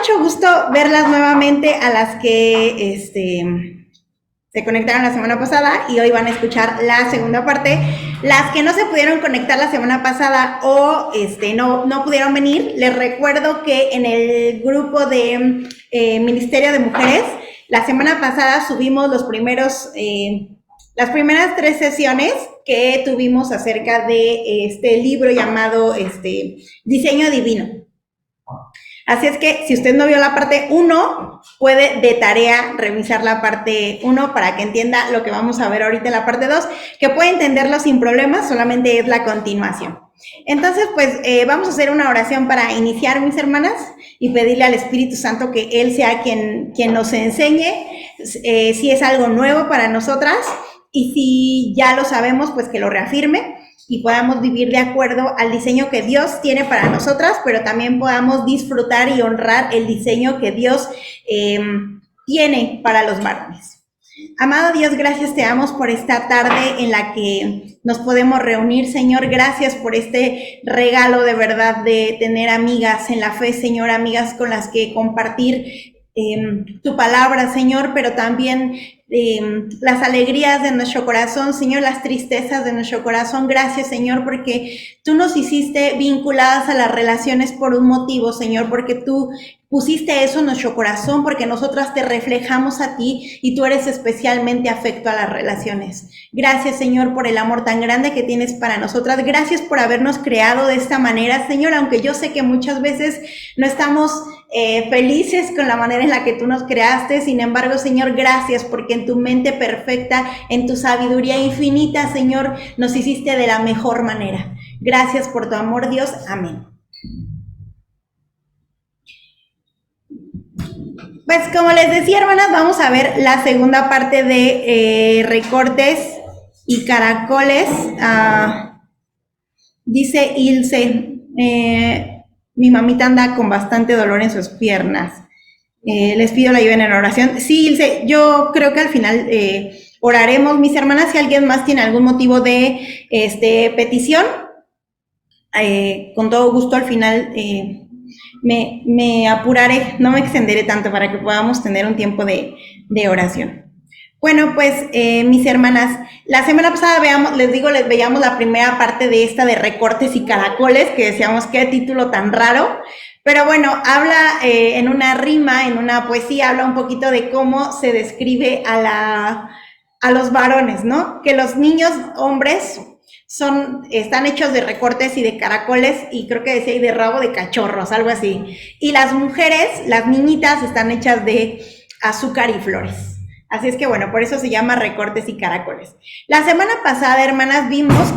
mucho gusto verlas nuevamente a las que se conectaron la semana pasada y hoy van a escuchar la segunda parte. Las que no se pudieron conectar la semana pasada o no pudieron venir, les recuerdo que en el grupo de Ministerio de Mujeres, la semana pasada subimos las primeras 3 sesiones que tuvimos acerca de este libro llamado Diseño Divino. Así es que si usted no vio la parte 1, puede de tarea revisar la parte 1 para que entienda lo que vamos a ver ahorita en la parte 2, que puede entenderlo sin problemas, solamente es la continuación. Entonces, pues vamos a hacer una oración para iniciar, mis hermanas, y pedirle al Espíritu Santo que Él sea quien nos enseñe, si es algo nuevo para nosotras, y si ya lo sabemos, pues que lo reafirme y podamos vivir de acuerdo al diseño que Dios tiene para nosotras, pero también podamos disfrutar y honrar el diseño que Dios tiene para los varones. Amado Dios, gracias te damos por esta tarde en la que nos podemos reunir, Señor. Gracias por este regalo de verdad de tener amigas en la fe, Señor, amigas con las que compartir tu palabra, Señor, pero también las alegrías de nuestro corazón, Señor, las tristezas de nuestro corazón. Gracias, Señor, porque tú nos hiciste vinculadas a las relaciones por un motivo, Señor, porque tú pusiste eso en nuestro corazón, porque nosotras te reflejamos a ti y tú eres especialmente afecto a las relaciones. Gracias, Señor, por el amor tan grande que tienes para nosotras. Gracias por habernos creado de esta manera, Señor, aunque yo sé que muchas veces no estamos felices con la manera en la que tú nos creaste. Sin embargo, Señor, gracias porque en tu mente perfecta, en tu sabiduría infinita, Señor, nos hiciste de la mejor manera. Gracias por tu amor, Dios. Amén. Pues como les decía, hermanas, vamos a ver la segunda parte de recortes y caracoles. Dice Ilse, mi mamita anda con bastante dolor en sus piernas. Les pido la ayuda en la oración. Sí, Ilse, yo creo que al final oraremos, mis hermanas. Si alguien más tiene algún motivo de petición, con todo gusto al final me apuraré, no me extenderé tanto para que podamos tener un tiempo de oración. Bueno, pues mis hermanas, la semana pasada les veíamos la primera parte de esta de recortes y caracoles, que decíamos qué título tan raro, pero bueno, habla en una rima, en una poesía, habla un poquito de cómo se describe a los varones, ¿no? Que los niños hombres están hechos de recortes y de caracoles, y creo que decía y de rabo de cachorros, algo así. Y las mujeres, las niñitas, están hechas de azúcar y flores. Así es que bueno, por eso se llama recortes y caracoles. La semana pasada, hermanas, vimos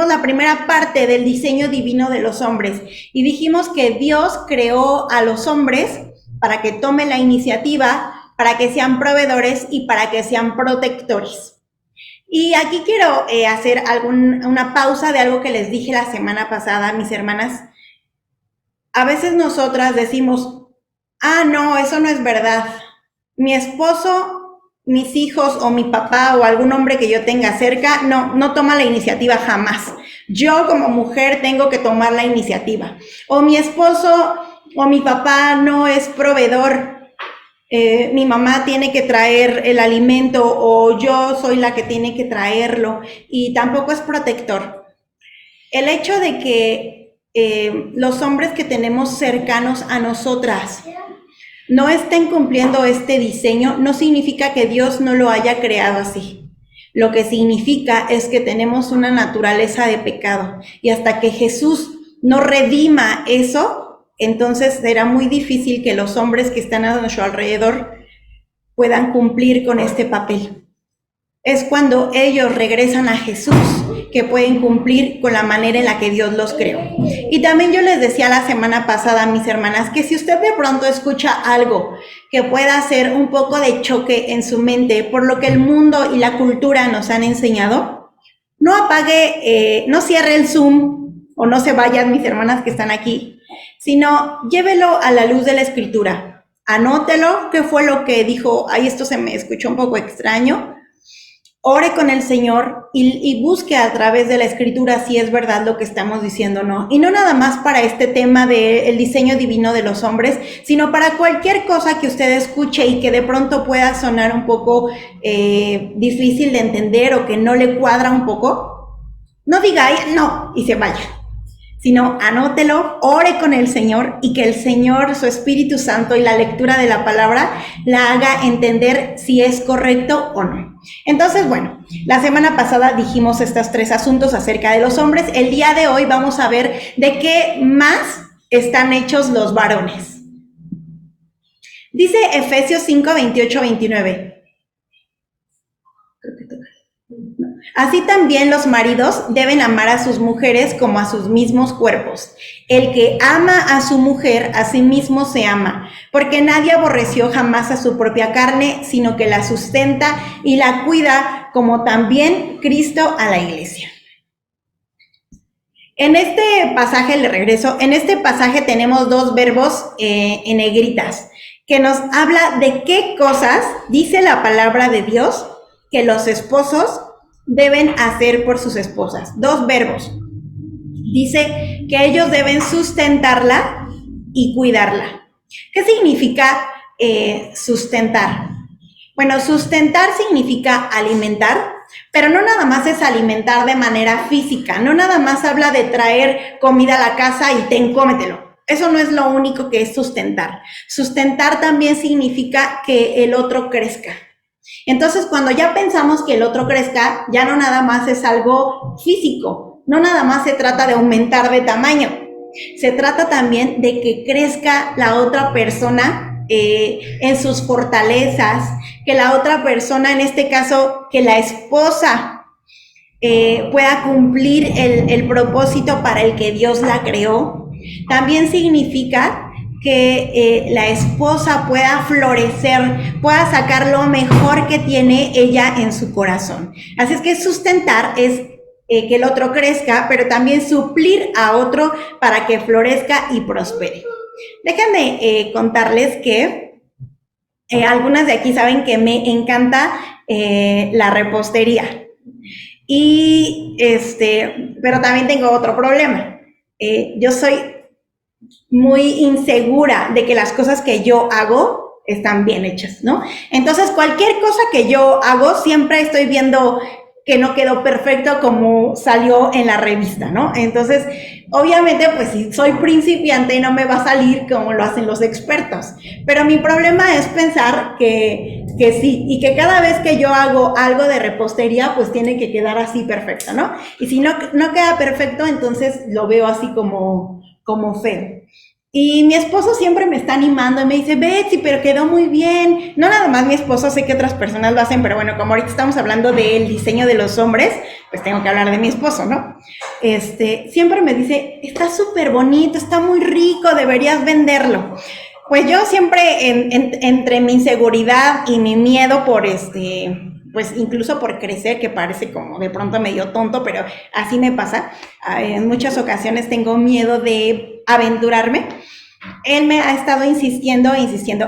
la primera parte del diseño divino de los hombres y dijimos que Dios creó a los hombres para que tomen la iniciativa, para que sean proveedores y para que sean protectores. Y aquí quiero hacer una pausa de algo que les dije la semana pasada, mis hermanas. A veces nosotras decimos, no, eso no es verdad. Mi esposo, mis hijos o mi papá o algún hombre que yo tenga cerca no toma la iniciativa jamás. Yo como mujer tengo que tomar la iniciativa. O mi esposo o mi papá no es proveedor. Mi mamá tiene que traer el alimento o yo soy la que tiene que traerlo, y tampoco es protector. El hecho de que los hombres que tenemos cercanos a nosotras no estén cumpliendo este diseño no significa que Dios no lo haya creado así. Lo que significa es que tenemos una naturaleza de pecado, y hasta que Jesús no redima eso, entonces será muy difícil que los hombres que están a nuestro alrededor puedan cumplir con este papel. Es cuando ellos regresan a Jesús que pueden cumplir con la manera en la que Dios los creó. Y también yo les decía la semana pasada, mis hermanas, que si usted de pronto escucha algo que pueda hacer un poco de choque en su mente por lo que el mundo y la cultura nos han enseñado, no apague, no cierre el Zoom o no se vayan, mis hermanas que están aquí, sino llévelo a la luz de la Escritura. Anótelo, qué fue lo que dijo, esto se me escuchó un poco extraño, ore con el Señor y busque a través de la Escritura si es verdad lo que estamos diciendo o no. Y no nada más para este tema del diseño divino de los hombres, sino para cualquier cosa que usted escuche y que de pronto pueda sonar un poco difícil de entender o que no le cuadra un poco. No diga, "Ay, no", y se vaya, sino anótelo, ore con el Señor y que el Señor, su Espíritu Santo y la lectura de la palabra la haga entender si es correcto o no. Entonces, bueno, la semana pasada dijimos estos 3 asuntos acerca de los hombres. El día de hoy vamos a ver de qué más están hechos los varones. Dice Efesios 5, 28, 29. Así también los maridos deben amar a sus mujeres como a sus mismos cuerpos. El que ama a su mujer, a sí mismo se ama, porque nadie aborreció jamás a su propia carne, sino que la sustenta y la cuida, como también Cristo a la iglesia. En este pasaje, le regreso, en este pasaje tenemos 2 verbos en negritas, que nos habla de qué cosas dice la palabra de Dios que los esposos deben hacer por sus esposas. 2 verbos. Dice que ellos deben sustentarla y cuidarla. ¿Qué significa sustentar? Bueno, sustentar significa alimentar, pero no nada más es alimentar de manera física, no nada más habla de traer comida a la casa y cómetelo. Eso no es lo único que es sustentar. Sustentar también significa que el otro crezca. Entonces, cuando ya pensamos que el otro crezca, ya no nada más es algo físico, no nada más se trata de aumentar de tamaño, se trata también de que crezca la otra persona en sus fortalezas, que la otra persona, en este caso, que la esposa pueda cumplir el propósito para el que Dios la creó. También significa que la esposa pueda florecer, pueda sacar lo mejor que tiene ella en su corazón. Así es que sustentar es que el otro crezca, pero también suplir a otro para que florezca y prospere. Déjenme contarles que algunas de aquí saben que me encanta la repostería. Y pero también tengo otro problema. Yo soy muy insegura de que las cosas que yo hago están bien hechas, ¿no? Entonces, cualquier cosa que yo hago, siempre estoy viendo que no quedó perfecto como salió en la revista, ¿no? Entonces, obviamente, pues si soy principiante no me va a salir como lo hacen los expertos, pero mi problema es pensar que sí, y que cada vez que yo hago algo de repostería, pues tiene que quedar así perfecto, ¿no? Y si no queda perfecto, entonces lo veo así como feo. Y mi esposo siempre me está animando y me dice, Betsy, pero quedó muy bien. No nada más mi esposo, sé que otras personas lo hacen, pero bueno, como ahorita estamos hablando del diseño de los hombres, pues tengo que hablar de mi esposo, ¿no? Siempre me dice, está súper bonito, está muy rico, deberías venderlo. Pues yo siempre, entre mi inseguridad y mi miedo por pues incluso por crecer, que parece como de pronto medio tonto, pero así me pasa. En muchas ocasiones tengo miedo de aventurarme. Él me ha estado insistiendo.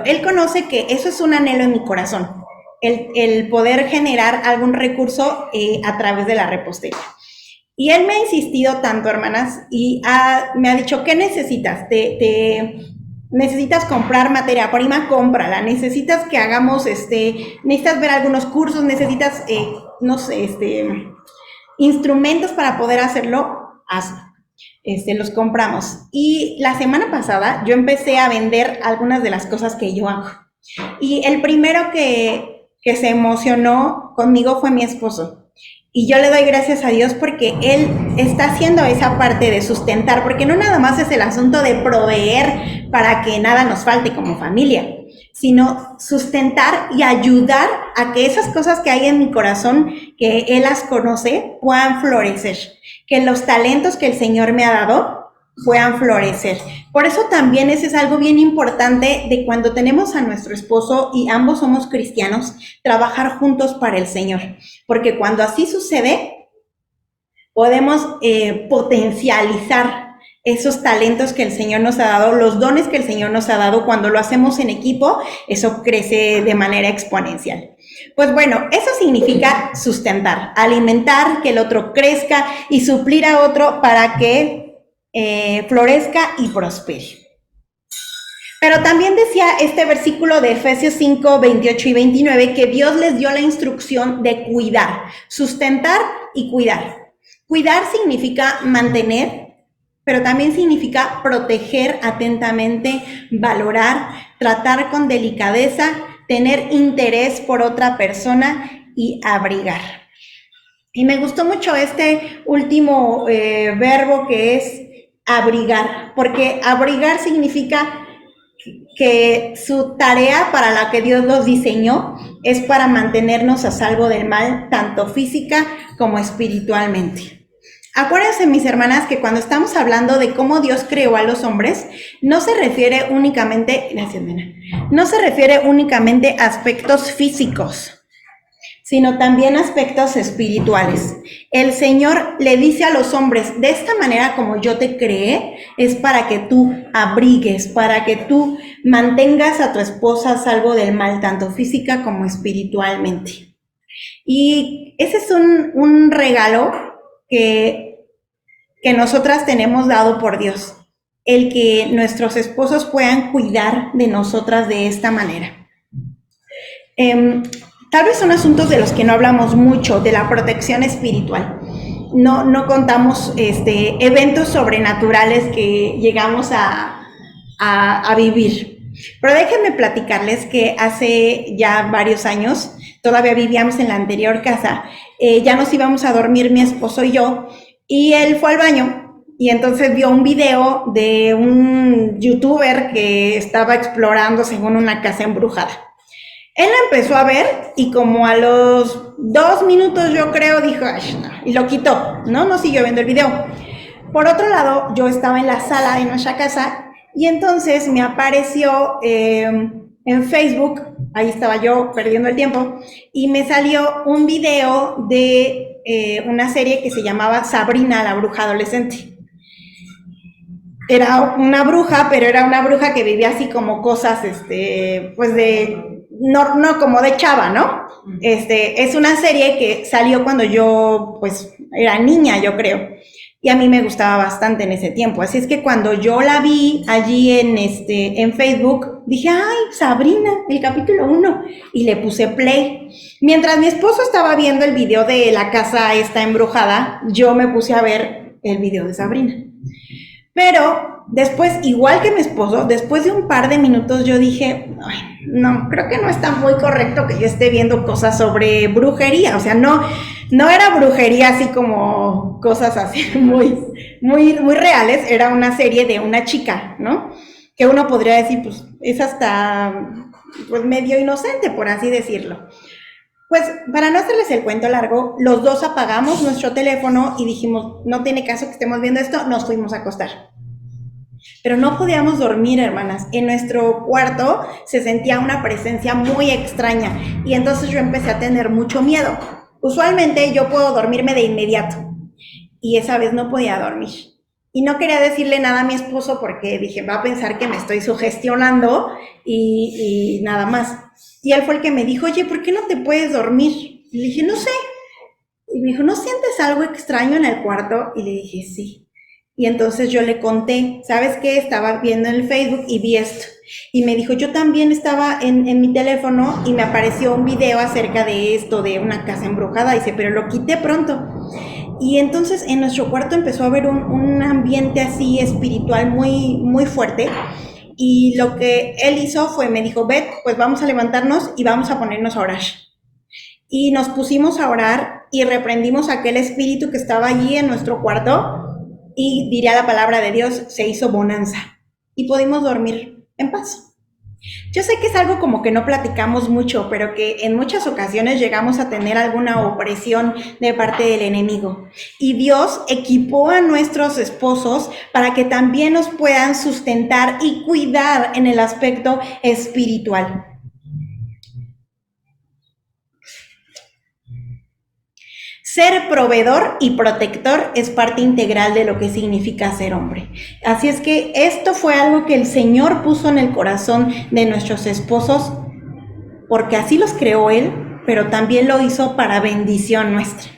Él conoce que eso es un anhelo en mi corazón, el poder generar algún recurso a través de la repostería. Y él me ha insistido tanto, hermanas, y me ha dicho, ¿qué necesitas? Necesitas comprar materia prima, cómprala. Necesitas que hagamos, necesitas ver algunos cursos, necesitas, no sé, instrumentos para poder hacerlo, hazlo. Los compramos. Y la semana pasada yo empecé a vender algunas de las cosas que yo hago. Y el primero que se emocionó conmigo fue mi esposo. Y yo le doy gracias a Dios porque Él está haciendo esa parte de sustentar, porque no nada más es el asunto de proveer para que nada nos falte como familia, sino sustentar y ayudar a que esas cosas que hay en mi corazón, que Él las conoce, puedan florecer, que los talentos que el Señor me ha dado puedan florecer. Por eso también ese es algo bien importante de cuando tenemos a nuestro esposo y ambos somos cristianos, trabajar juntos para el Señor. Porque cuando así sucede, podemos potencializar esos talentos que el Señor nos ha dado, los dones que el Señor nos ha dado, cuando lo hacemos en equipo, eso crece de manera exponencial. Pues bueno, eso significa sustentar, alimentar, que el otro crezca y suplir a otro para que florezca y prospere. Pero también decía este versículo de Efesios 5, 28 y 29 que Dios les dio la instrucción de cuidar, sustentar y cuidar. Cuidar significa mantener, pero también significa proteger atentamente, valorar, tratar con delicadeza, tener interés por otra persona y abrigar. Y me gustó mucho este último verbo que es abrigar, porque abrigar significa que su tarea para la que Dios los diseñó es para mantenernos a salvo del mal, tanto física como espiritualmente. Acuérdense, mis hermanas, que cuando estamos hablando de cómo Dios creó a los hombres, no se refiere únicamente, gracias, nena, no se refiere únicamente a aspectos físicos, sino también aspectos espirituales. El Señor le dice a los hombres, de esta manera como yo te creé, es para que tú abrigues, para que tú mantengas a tu esposa a salvo del mal, tanto física como espiritualmente. Y ese es un regalo que nosotras tenemos dado por Dios, el que nuestros esposos puedan cuidar de nosotras de esta manera. Tal vez son asuntos de los que no hablamos mucho, de la protección espiritual. No contamos eventos sobrenaturales que llegamos a vivir. Pero déjenme platicarles que hace ya varios años, todavía vivíamos en la anterior casa, ya nos íbamos a dormir mi esposo y yo, y él fue al baño y entonces vio un video de un youtuber que estaba explorando según una casa embrujada. Él la empezó a ver y como a los 2 minutos yo creo dijo, ay, no, y lo quitó, no siguió viendo el video. Por otro lado, yo estaba en la sala de nuestra casa y entonces me apareció en Facebook, ahí estaba yo perdiendo el tiempo, y me salió un video de una serie que se llamaba Sabrina, la bruja adolescente. Era una bruja, pero era una bruja que vivía así como cosas, pues de, no como de chava, ¿no? Es una serie que salió cuando yo, pues, era niña, yo creo. Y a mí me gustaba bastante en ese tiempo. Así es que cuando yo la vi allí en Facebook, dije, ay, Sabrina, el capítulo 1. Y le puse play. Mientras mi esposo estaba viendo el video de la casa esta embrujada, yo me puse a ver el video de Sabrina. Pero después, igual que mi esposo, después de un par de minutos yo dije, ay, no, creo que no está muy correcto que yo esté viendo cosas sobre brujería. O sea, no era brujería así como cosas así muy reales. Era una serie de una chica, ¿no? Que uno podría decir, pues, es hasta pues medio inocente, por así decirlo. Pues para no hacerles el cuento largo, los dos apagamos nuestro teléfono y dijimos, no tiene caso que estemos viendo esto, nos fuimos a acostar. Pero no podíamos dormir, hermanas. En nuestro cuarto se sentía una presencia muy extraña y entonces yo empecé a tener mucho miedo. Usualmente yo puedo dormirme de inmediato y esa vez no podía dormir. Y no quería decirle nada a mi esposo porque dije, va a pensar que me estoy sugestionando y nada más. Y él fue el que me dijo, oye, ¿por qué no te puedes dormir? Y le dije, no sé. Y me dijo, ¿no sientes algo extraño en el cuarto? Y le dije, sí. Y entonces yo le conté, ¿sabes qué? Estaba viendo en el Facebook y vi esto. Y me dijo, yo también estaba en mi teléfono y me apareció un video acerca de esto, de una casa embrujada. Dice, pero lo quité pronto. Y entonces en nuestro cuarto empezó a haber un ambiente así espiritual muy fuerte. Y lo que él hizo fue, me dijo, Beth, pues vamos a levantarnos y vamos a ponernos a orar. Y nos pusimos a orar y reprendimos aquel espíritu que estaba allí en nuestro cuarto y diría la palabra de Dios, se hizo bonanza y pudimos dormir en paz. Yo sé que es algo como que no platicamos mucho, pero que en muchas ocasiones llegamos a tener alguna opresión de parte del enemigo. Y Dios equipó a nuestros esposos para que también nos puedan sustentar y cuidar en el aspecto espiritual. Ser proveedor y protector es parte integral de lo que significa ser hombre. Así es que esto fue algo que el Señor puso en el corazón de nuestros esposos, porque así los creó Él, pero también lo hizo para bendición nuestra.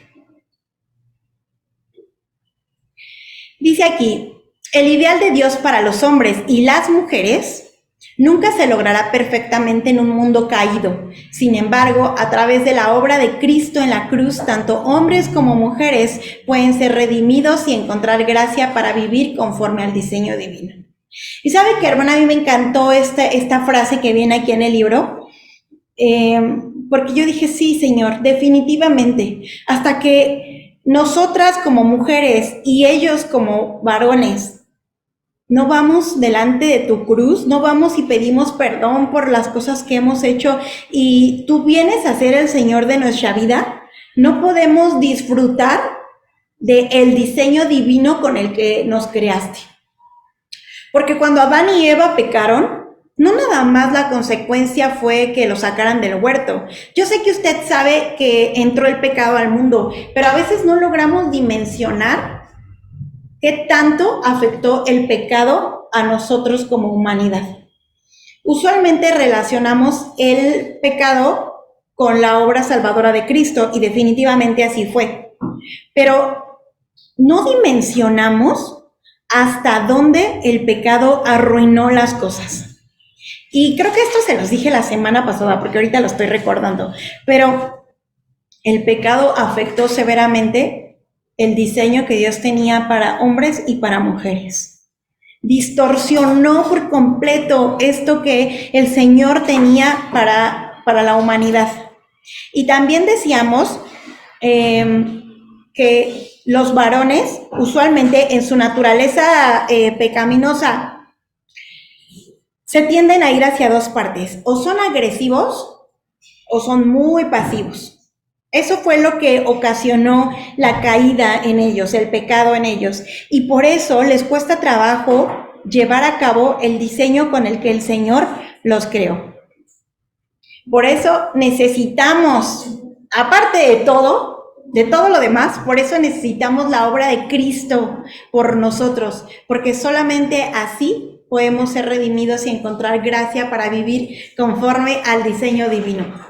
Dice aquí, el ideal de Dios para los hombres y las mujeres nunca se logrará perfectamente en un mundo caído. Sin embargo, a través de la obra de Cristo en la cruz, tanto hombres como mujeres pueden ser redimidos y encontrar gracia para vivir conforme al diseño divino. Y sabe que, hermana, a mí me encantó esta frase que viene aquí en el libro, porque yo dije, sí, Señor, definitivamente, hasta que nosotras como mujeres y ellos como varones no vamos delante de tu cruz, no vamos y pedimos perdón por las cosas que hemos hecho y tú vienes a ser el Señor de nuestra vida, no podemos disfrutar del diseño divino con el que nos creaste. Porque cuando Adán y Eva pecaron, no nada más la consecuencia fue que lo sacaran del huerto. Yo sé que usted sabe que entró el pecado al mundo, pero a veces no logramos dimensionar ¿qué tanto afectó el pecado a nosotros como humanidad? Usualmente relacionamos el pecado con la obra salvadora de Cristo y definitivamente así fue. Pero no dimensionamos hasta dónde el pecado arruinó las cosas. Y creo que esto se los dije la semana pasada, porque ahorita lo estoy recordando, pero el pecado afectó severamente el diseño que Dios tenía para hombres y para mujeres. Distorsionó por completo esto que el Señor tenía para la humanidad. Y también decíamos que los varones, usualmente en su naturaleza pecaminosa, se tienden a ir hacia dos partes. O son agresivos o son muy pasivos. Eso fue lo que ocasionó la caída en ellos, el pecado en ellos. Y por eso les cuesta trabajo llevar a cabo el diseño con el que el Señor los creó. Por eso necesitamos, aparte de todo lo demás, por eso necesitamos la obra de Cristo por nosotros, porque solamente así podemos ser redimidos y encontrar gracia para vivir conforme al diseño divino.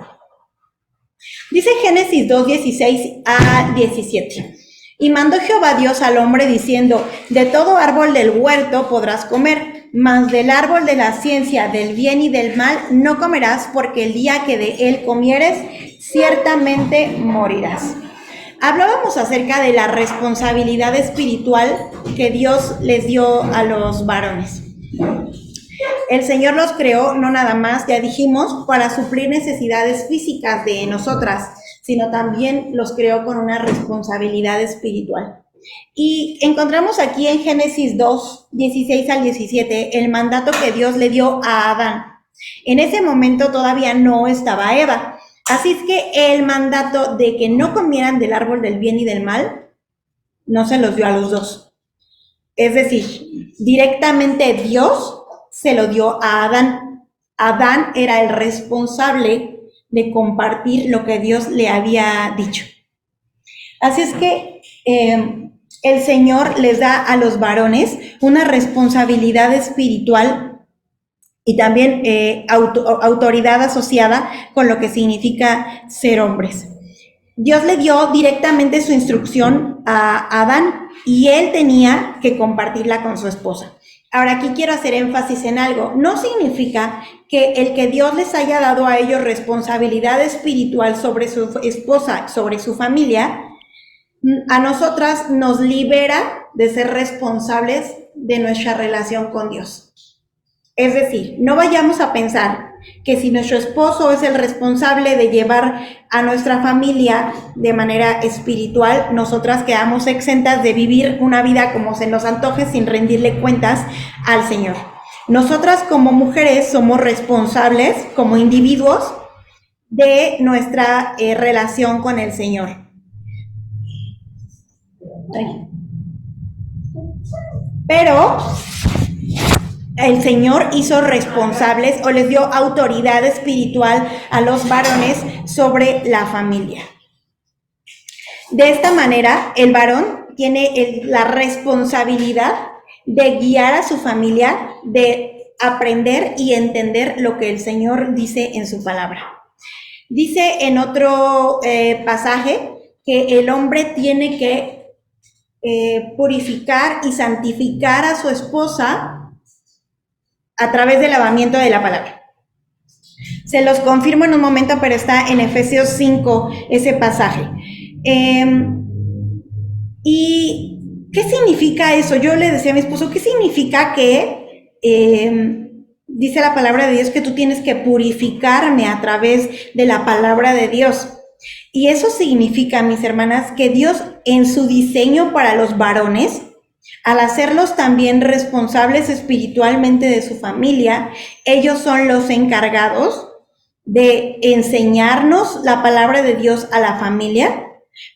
Dice Génesis 2, 16 a 17. Y mandó Jehová Dios al hombre diciendo, de todo árbol del huerto podrás comer, mas del árbol de la ciencia del bien y del mal no comerás, porque el día que de él comieres, ciertamente morirás. Hablábamos acerca de la responsabilidad espiritual que Dios les dio a los varones. El Señor los creó no nada más, ya dijimos, para suplir necesidades físicas de nosotras, sino también los creó con una responsabilidad espiritual. Y encontramos aquí en Génesis 2, 16 al 17, el mandato que Dios le dio a Adán. En ese momento todavía no estaba Eva. Así es que el mandato de que no comieran del árbol del bien y del mal, no se los dio a los dos. Es decir, directamente Dios se lo dio a Adán. Adán era el responsable de compartir lo que Dios le había dicho. Así es que el Señor les da a los varones una responsabilidad espiritual y también autoridad asociada con lo que significa ser hombres. Dios le dio directamente su instrucción a Adán y él tenía que compartirla con su esposa. Ahora, aquí quiero hacer énfasis en algo. No significa que el que Dios les haya dado a ellos responsabilidad espiritual sobre su esposa, sobre su familia, a nosotras nos libera de ser responsables de nuestra relación con Dios. Es decir, no vayamos a pensar que si nuestro esposo es el responsable de llevar a nuestra familia de manera espiritual, nosotras quedamos exentas de vivir una vida como se nos antoje sin rendirle cuentas al Señor. Nosotras como mujeres somos responsables como individuos de nuestra relación con el Señor. Pero el Señor hizo responsables o les dio autoridad espiritual a los varones sobre la familia. De esta manera, el varón tiene la responsabilidad de guiar a su familia, de aprender y entender lo que el Señor dice en su palabra. Dice en otro pasaje que el hombre tiene que purificar y santificar a su esposa a través del lavamiento de la palabra. Se los confirmo en un momento, pero está en Efesios 5 ese pasaje. ¿Y qué significa eso? Yo le decía a mi esposo, ¿qué significa que dice la palabra de Dios que tú tienes que purificarme a través de la palabra de Dios? Y eso significa, mis hermanas, que Dios en su diseño para los varones, al hacerlos también responsables espiritualmente de su familia, ellos son los encargados de enseñarnos la palabra de Dios a la familia,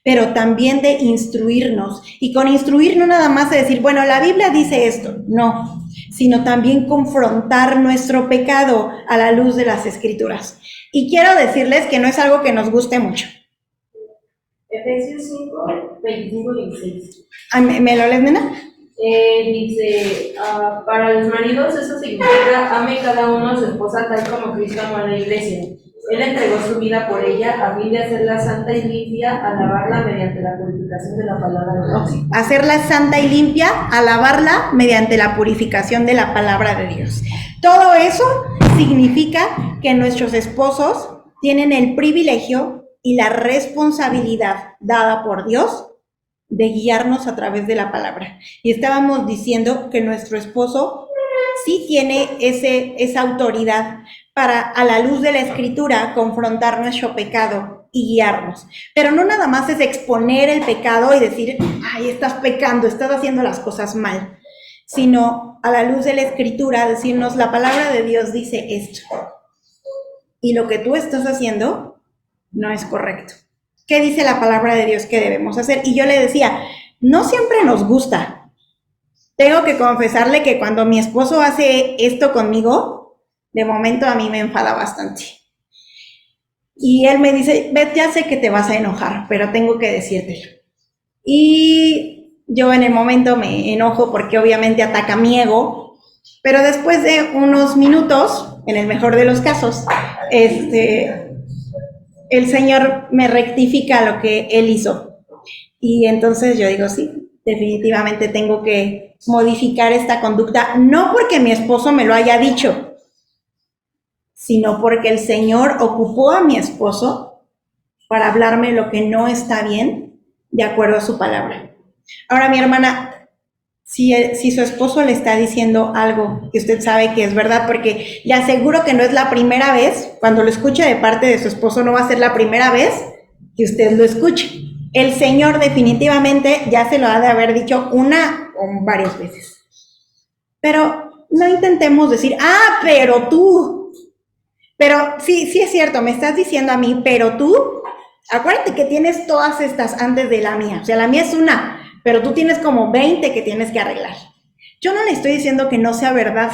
pero también de instruirnos. Y con instruir no nada más de decir, bueno, la Biblia dice esto, no, sino también confrontar nuestro pecado a la luz de las Escrituras. Y quiero decirles que no es algo que nos guste mucho. Efesios 5, 25 y 26. ¿Me lo lees, nena? Dice, para los maridos eso significa ame cada uno a su esposa tal como Cristo amó a la iglesia. Él entregó su vida por ella a fin de hacerla santa y limpia, alabarla mediante la purificación de la palabra de Dios. Hacerla santa y limpia, alabarla mediante la purificación de la palabra de Dios. Todo eso significa que nuestros esposos tienen el privilegio y la responsabilidad dada por Dios de guiarnos a través de la palabra. Y estábamos diciendo que nuestro esposo sí tiene esa autoridad para, a la luz de la Escritura, confrontar nuestro pecado y guiarnos. Pero no nada más es exponer el pecado y decir, ay, estás pecando, estás haciendo las cosas mal, sino a la luz de la Escritura decirnos, la palabra de Dios dice esto. Y lo que tú estás haciendo no es correcto. ¿Qué dice la palabra de Dios que debemos hacer? Y yo le decía, no siempre nos gusta. Tengo que confesarle que cuando mi esposo hace esto conmigo, de momento a mí me enfada bastante. Y él me dice, Beth, ya sé que te vas a enojar, pero tengo que decírtelo. Y yo en el momento me enojo porque obviamente ataca mi ego, pero después de unos minutos, en el mejor de los casos, el Señor me rectifica lo que Él hizo. Y entonces yo digo, sí, definitivamente tengo que modificar esta conducta, no porque mi esposo me lo haya dicho, sino porque el Señor ocupó a mi esposo para hablarme lo que no está bien de acuerdo a su palabra. Ahora, mi hermana, si su esposo le está diciendo algo que usted sabe que es verdad, porque le aseguro que no es la primera vez, cuando lo escuche de parte de su esposo, no va a ser la primera vez que usted lo escuche. El Señor definitivamente ya se lo ha de haber dicho una o varias veces. Pero no intentemos decir, pero tú. Pero sí es cierto, me estás diciendo a mí, pero tú, acuérdate que tienes todas estas antes de la mía. O sea, la mía es una, pero tú tienes como 20 que tienes que arreglar. Yo no le estoy diciendo que no sea verdad,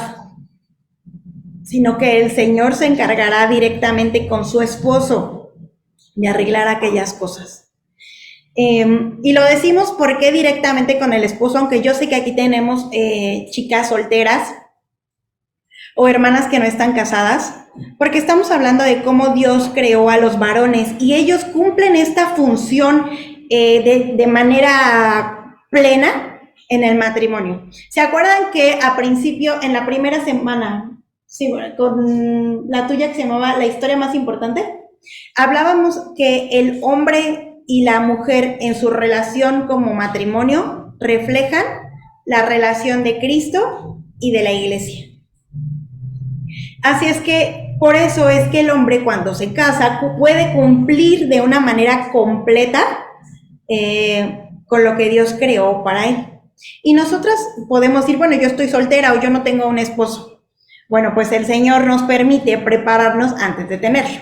sino que el Señor se encargará directamente con su esposo de arreglar aquellas cosas. Y lo decimos porque directamente con el esposo, aunque yo sé que aquí tenemos chicas solteras o hermanas que no están casadas, porque estamos hablando de cómo Dios creó a los varones y ellos cumplen esta función de manera plena en el matrimonio. ¿Se acuerdan que a principio, en la primera semana, sí, con la tuya que se llamaba La historia más importante, hablábamos que el hombre y la mujer en su relación como matrimonio reflejan la relación de Cristo y de la iglesia? Así es que por eso es que el hombre cuando se casa puede cumplir de una manera completa con lo que Dios creó para él. Y nosotras podemos decir, bueno, yo estoy soltera o yo no tengo un esposo. Bueno, pues el Señor nos permite prepararnos antes de tenerlo.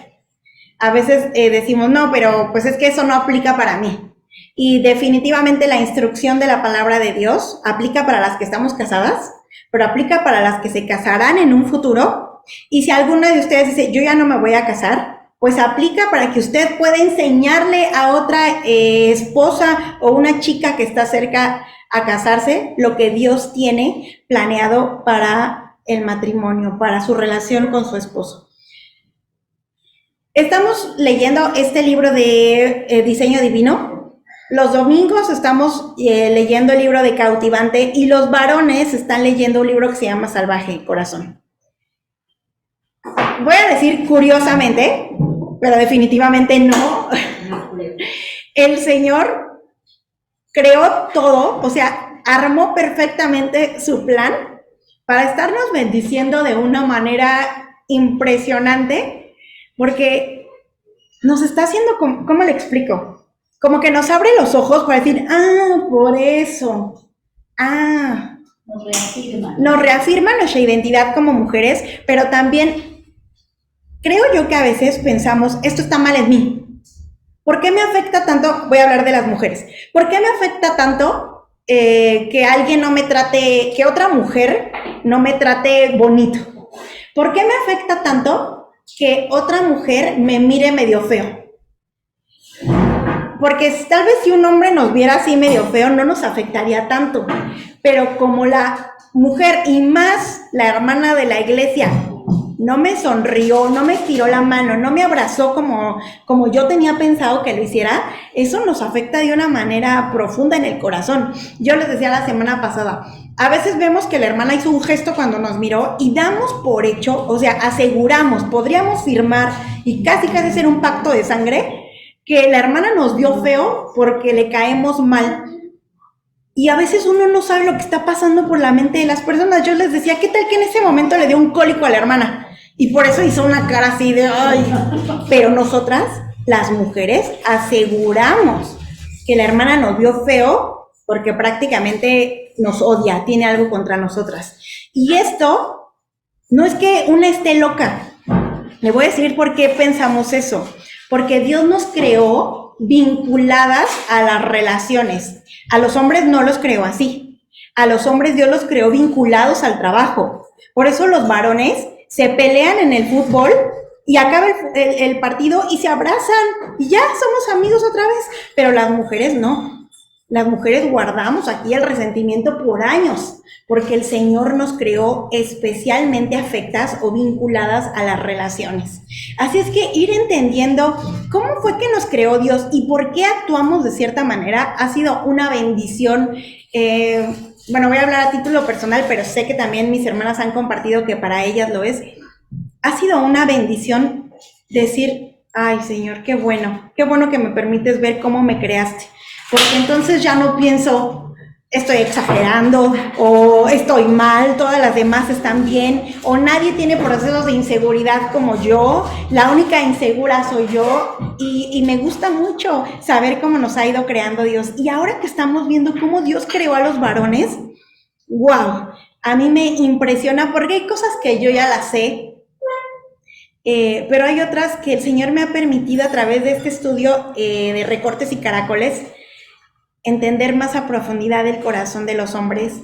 A veces decimos, no, pero pues es que eso no aplica para mí. Y definitivamente la instrucción de la palabra de Dios aplica para las que estamos casadas, pero aplica para las que se casarán en un futuro. Y si alguna de ustedes dice, yo ya no me voy a casar, pues aplica para que usted pueda enseñarle a otra esposa o una chica que está cerca a casarse lo que Dios tiene planeado para el matrimonio, para su relación con su esposo. Estamos leyendo este libro de Diseño Divino. Los domingos estamos leyendo el libro de Cautivante y los varones están leyendo un libro que se llama Salvaje Corazón. Voy a decir curiosamente, pero definitivamente no. El Señor creó todo, o sea, armó perfectamente su plan para estarnos bendiciendo de una manera impresionante, porque nos está haciendo, ¿cómo le explico? Como que nos abre los ojos para decir, por eso, nos reafirma nuestra identidad como mujeres, pero también creo yo que a veces pensamos, esto está mal en mí. ¿Por qué me afecta tanto? Voy a hablar de las mujeres. ¿Por qué me afecta tanto que alguien no me trate, que otra mujer no me trate bonito? ¿Por qué me afecta tanto que otra mujer me mire medio feo? Porque tal vez si un hombre nos viera así medio feo no nos afectaría tanto. Pero como la mujer y más la hermana de la iglesia no me sonrió, no me tiró la mano, no me abrazó como yo tenía pensado que lo hiciera, eso nos afecta de una manera profunda en el corazón. Yo les decía la semana pasada, a veces vemos que la hermana hizo un gesto cuando nos miró y damos por hecho, o sea, aseguramos, podríamos firmar y casi hacer un pacto de sangre, que la hermana nos vio feo porque le caemos mal. Y a veces uno no sabe lo que está pasando por la mente de las personas. Yo les decía, ¿qué tal que en ese momento le dio un cólico a la hermana? Y por eso hizo una cara así de, ay. Pero nosotras, las mujeres, aseguramos que la hermana nos vio feo porque prácticamente nos odia, tiene algo contra nosotras. Y esto no es que una esté loca. Le voy a decir por qué pensamos eso. Porque Dios nos creó vinculadas a las relaciones. A los hombres no los creó así. A los hombres Dios los creó vinculados al trabajo. Por eso los varones se pelean en el fútbol y acaba el partido y se abrazan y ya somos amigos otra vez. Pero las mujeres no. Las mujeres guardamos aquí el resentimiento por años, porque el Señor nos creó especialmente afectas o vinculadas a las relaciones. Así es que ir entendiendo cómo fue que nos creó Dios y por qué actuamos de cierta manera ha sido una bendición. Bueno, voy a hablar a título personal, pero sé que también mis hermanas han compartido que para ellas lo es. Ha sido una bendición decir, ay Señor, qué bueno que me permites ver cómo me creaste. Porque entonces ya no pienso, estoy exagerando, o estoy mal, todas las demás están bien, o nadie tiene procesos de inseguridad como yo, la única insegura soy yo, y me gusta mucho saber cómo nos ha ido creando Dios. Y ahora que estamos viendo cómo Dios creó a los varones, wow, a mí me impresiona porque hay cosas que yo ya las sé, pero hay otras que el Señor me ha permitido a través de este estudio de recortes y caracoles, entender más a profundidad el corazón de los hombres,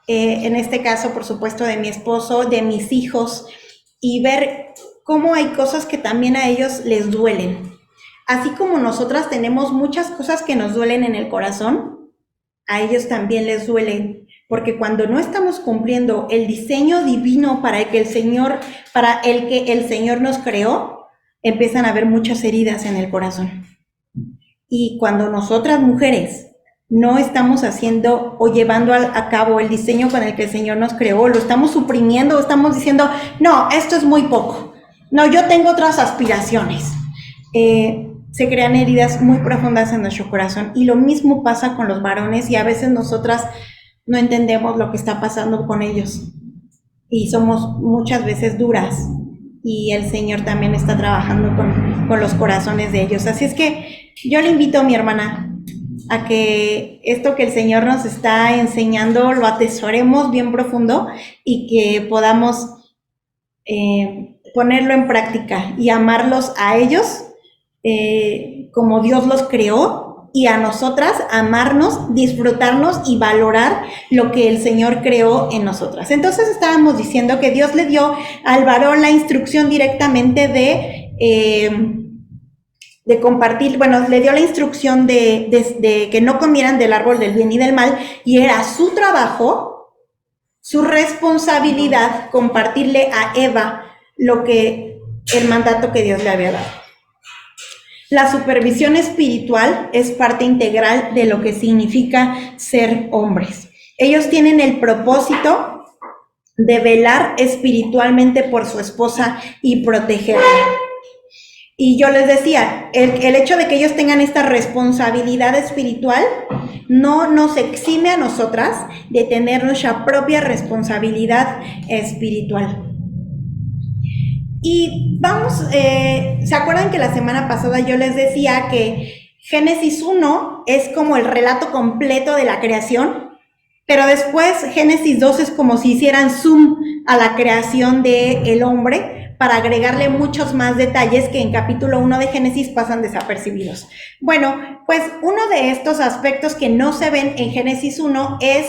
en este caso, por supuesto, de mi esposo, de mis hijos, y ver cómo hay cosas que también a ellos les duelen. Así como nosotras tenemos muchas cosas que nos duelen en el corazón, a ellos también les duelen, porque cuando no estamos cumpliendo el diseño divino para el que el Señor nos creó, empiezan a haber muchas heridas en el corazón. Y cuando nosotras mujeres no estamos haciendo o llevando a cabo el diseño con el que el Señor nos creó, lo estamos suprimiendo, estamos diciendo, no, esto es muy poco, no, yo tengo otras aspiraciones. Se crean heridas muy profundas en nuestro corazón y lo mismo pasa con los varones y a veces nosotras no entendemos lo que está pasando con ellos y somos muchas veces duras y el Señor también está trabajando con los corazones de ellos. Así es que yo le invito a mi hermana a que esto que el Señor nos está enseñando lo atesoremos bien profundo y que podamos ponerlo en práctica y amarlos a ellos como Dios los creó y a nosotras amarnos, disfrutarnos y valorar lo que el Señor creó en nosotras. Entonces estábamos diciendo que Dios le dio al varón la instrucción directamente de de compartir, bueno, le dio la instrucción de que no comieran del árbol del bien y del mal, y era su trabajo, su responsabilidad, compartirle a Eva el mandato que Dios le había dado. La supervisión espiritual es parte integral de lo que significa ser hombres. Ellos tienen el propósito de velar espiritualmente por su esposa y protegerla. Y yo les decía, el hecho de que ellos tengan esta responsabilidad espiritual no nos exime a nosotras de tener nuestra propia responsabilidad espiritual. Y vamos, ¿se acuerdan que la semana pasada yo les decía que Génesis 1 es como el relato completo de la creación? Pero después Génesis 2 es como si hicieran zoom a la creación del hombre para agregarle muchos más detalles que en capítulo 1 de Génesis pasan desapercibidos. Bueno, pues uno de estos aspectos que no se ven en Génesis 1 es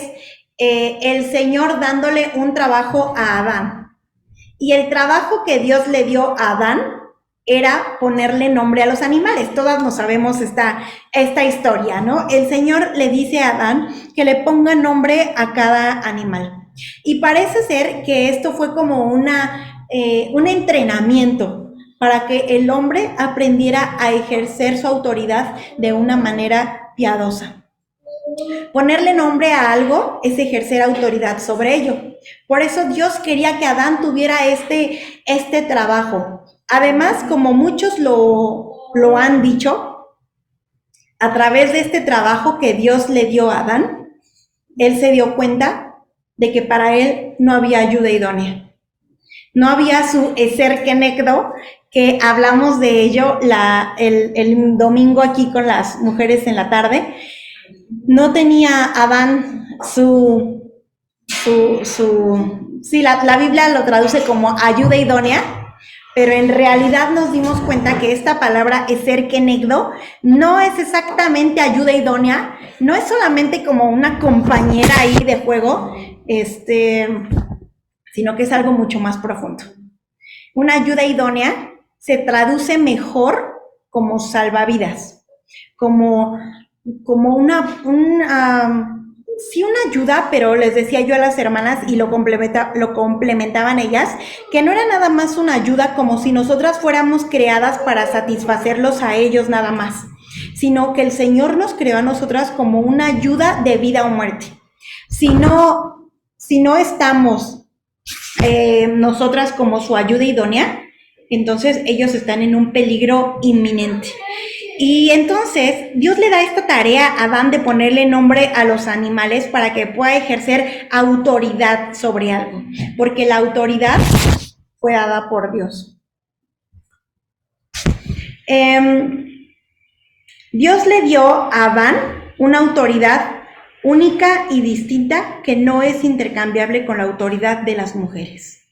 el Señor dándole un trabajo a Adán. Y el trabajo que Dios le dio a Adán era ponerle nombre a los animales. Todas nos sabemos esta historia, ¿no? El Señor le dice a Adán que le ponga nombre a cada animal. Y parece ser que esto fue como un entrenamiento para que el hombre aprendiera a ejercer su autoridad de una manera piadosa. Ponerle nombre a algo es ejercer autoridad sobre ello. Por eso Dios quería que Adán tuviera este trabajo. Además, como muchos lo han dicho, a través de este trabajo que Dios le dio a Adán, él se dio cuenta de que para él no había ayuda idónea. No había su Eser Kenegdo, que hablamos de ello el domingo aquí con las mujeres en la tarde. No tenía Adán la Biblia lo traduce como ayuda idónea, pero en realidad nos dimos cuenta que esta palabra Eser Kenegdo no es exactamente ayuda idónea, no es solamente como una compañera ahí de juego, sino que es algo mucho más profundo. Una ayuda idónea se traduce mejor como salvavidas, como una ayuda, pero les decía yo a las hermanas y lo complementaban ellas, que no era nada más una ayuda como si nosotras fuéramos creadas para satisfacerlos a ellos nada más, sino que el Señor nos creó a nosotras como una ayuda de vida o muerte. Si no estamos nosotras como su ayuda idónea, entonces ellos están en un peligro inminente. Y entonces Dios le da esta tarea a Adán de ponerle nombre a los animales para que pueda ejercer autoridad sobre algo, porque la autoridad fue dada por Dios. Dios le dio a Adán una autoridad única y distinta que no es intercambiable con la autoridad de las mujeres.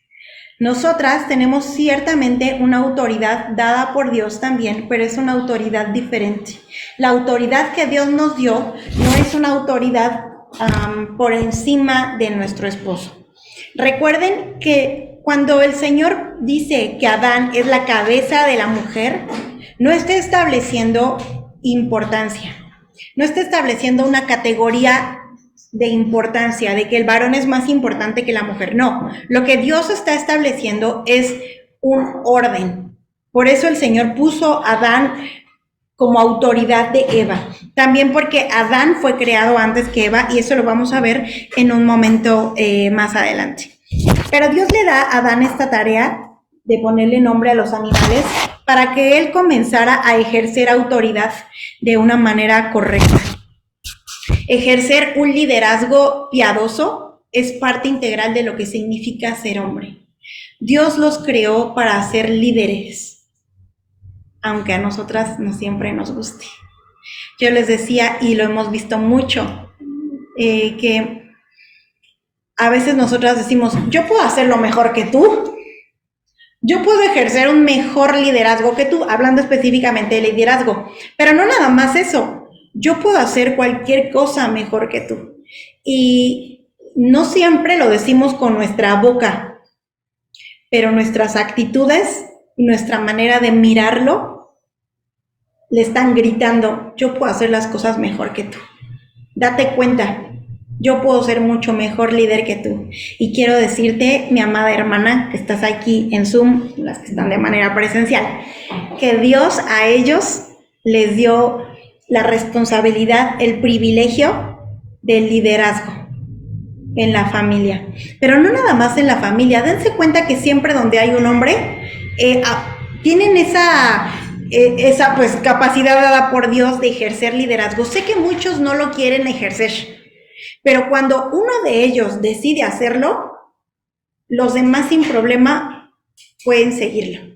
Nosotras tenemos ciertamente una autoridad dada por Dios también, pero es una autoridad diferente. La autoridad que Dios nos dio no es una autoridad por encima de nuestro esposo. Recuerden que cuando el Señor dice que Adán es la cabeza de la mujer, no está estableciendo importancia, no está estableciendo una categoría de importancia, de que el varón es más importante que la mujer. No, lo que Dios está estableciendo es un orden. Por eso el Señor puso a Adán como autoridad de Eva. También porque Adán fue creado antes que Eva, y eso lo vamos a ver en un momento más adelante. Pero Dios le da a Adán esta tarea de ponerle nombre a los animales para que él comenzara a ejercer autoridad de una manera correcta. Ejercer un liderazgo piadoso es parte integral de lo que significa ser hombre. Dios los creó para ser líderes, aunque a nosotras no siempre nos guste. Yo les decía, y lo hemos visto mucho, que a veces nosotras decimos, yo puedo hacerlo mejor que tú, yo puedo ejercer un mejor liderazgo que tú, hablando específicamente de liderazgo, pero no nada más eso. Yo puedo hacer cualquier cosa mejor que tú. Y no siempre lo decimos con nuestra boca, pero nuestras actitudes y nuestra manera de mirarlo le están gritando, yo puedo hacer las cosas mejor que tú. Date cuenta, yo puedo ser mucho mejor líder que tú. Y quiero decirte, mi amada hermana, que estás aquí en Zoom, las que están de manera presencial, que Dios a ellos les dio la responsabilidad, el privilegio del liderazgo en la familia. Pero no nada más en la familia. Dense cuenta que siempre donde hay un hombre, tienen esa pues capacidad dada por Dios de ejercer liderazgo. Sé que muchos no lo quieren ejercer, pero cuando uno de ellos decide hacerlo, los demás sin problema pueden seguirlo.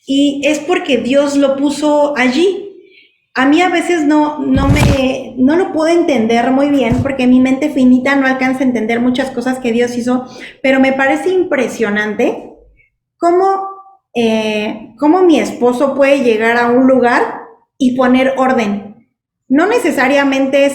Y es porque Dios lo puso allí. A mí a veces no lo puedo entender muy bien, porque mi mente finita no alcanza a entender muchas cosas que Dios hizo, pero me parece impresionante cómo mi esposo puede llegar a un lugar y poner orden. No necesariamente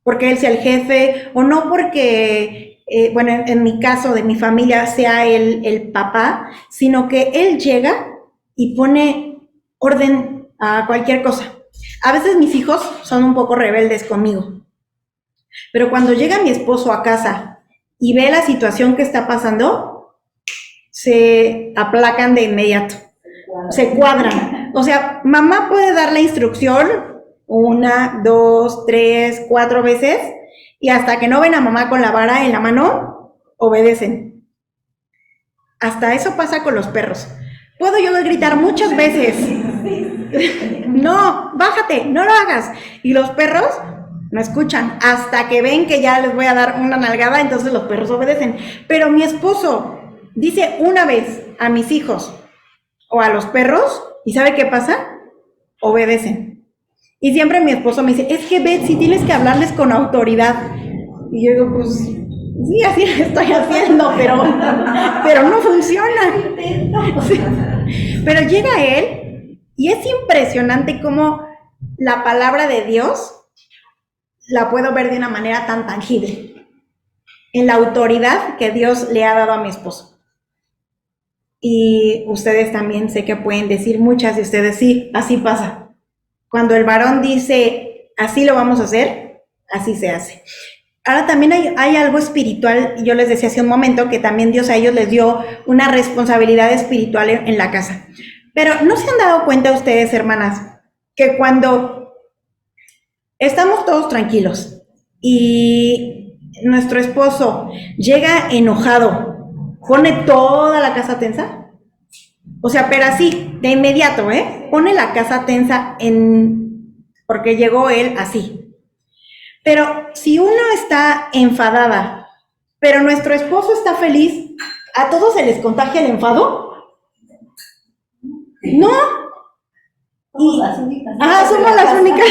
porque él sea el jefe, o no porque, en mi caso de mi familia sea el papá, sino que él llega y pone orden a cualquier cosa. A veces mis hijos son un poco rebeldes conmigo, pero cuando llega mi esposo a casa y ve la situación que está pasando, se aplacan de inmediato, se cuadran. O sea, mamá puede dar la instrucción 1, 2, 3, 4 veces, y hasta que no ven a mamá con la vara en la mano, obedecen. Hasta eso pasa con los perros. Puedo yo gritar muchas veces, no, bájate, no lo hagas, y los perros no escuchan, hasta que ven que ya les voy a dar una nalgada, entonces los perros obedecen. Pero mi esposo dice una vez a mis hijos o a los perros, ¿y sabe qué pasa? Obedecen. Y siempre mi esposo me dice, es que Betsy, tienes que hablarles con autoridad. Y yo digo, pues sí, así lo estoy haciendo, pero no funciona. Sí. Pero llega él y es impresionante cómo la palabra de Dios la puedo ver de una manera tan tangible, en la autoridad que Dios le ha dado a mi esposo. Y ustedes también sé que pueden decir, muchas de ustedes, sí, así pasa. Cuando el varón dice, así lo vamos a hacer, así se hace. Ahora también hay algo espiritual, y yo les decía hace un momento que también Dios a ellos les dio una responsabilidad espiritual en la casa. Pero ¿no se han dado cuenta ustedes, hermanas, que cuando estamos todos tranquilos y nuestro esposo llega enojado, pone toda la casa tensa? O sea, pero así, de inmediato, pone la casa tensa porque llegó él así. Pero si uno está enfadada, pero nuestro esposo está feliz, ¿a todos se les contagia el enfado? No. Somos las únicas. Somos las únicas.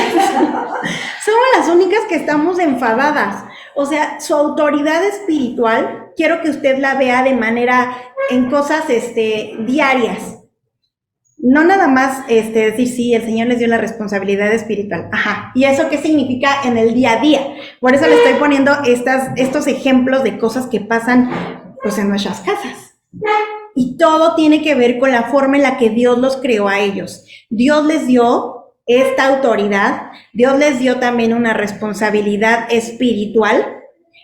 Somos las únicas que estamos enfadadas. O sea, su autoridad espiritual, quiero que usted la vea de manera, en cosas diarias. No nada más decir, sí, el Señor les dio la responsabilidad espiritual. Ajá. ¿Y eso qué significa en el día a día? Por eso le estoy poniendo estos ejemplos de cosas que pasan pues en nuestras casas. Y todo tiene que ver con la forma en la que Dios los creó a ellos. Dios les dio esta autoridad, Dios les dio también una responsabilidad espiritual,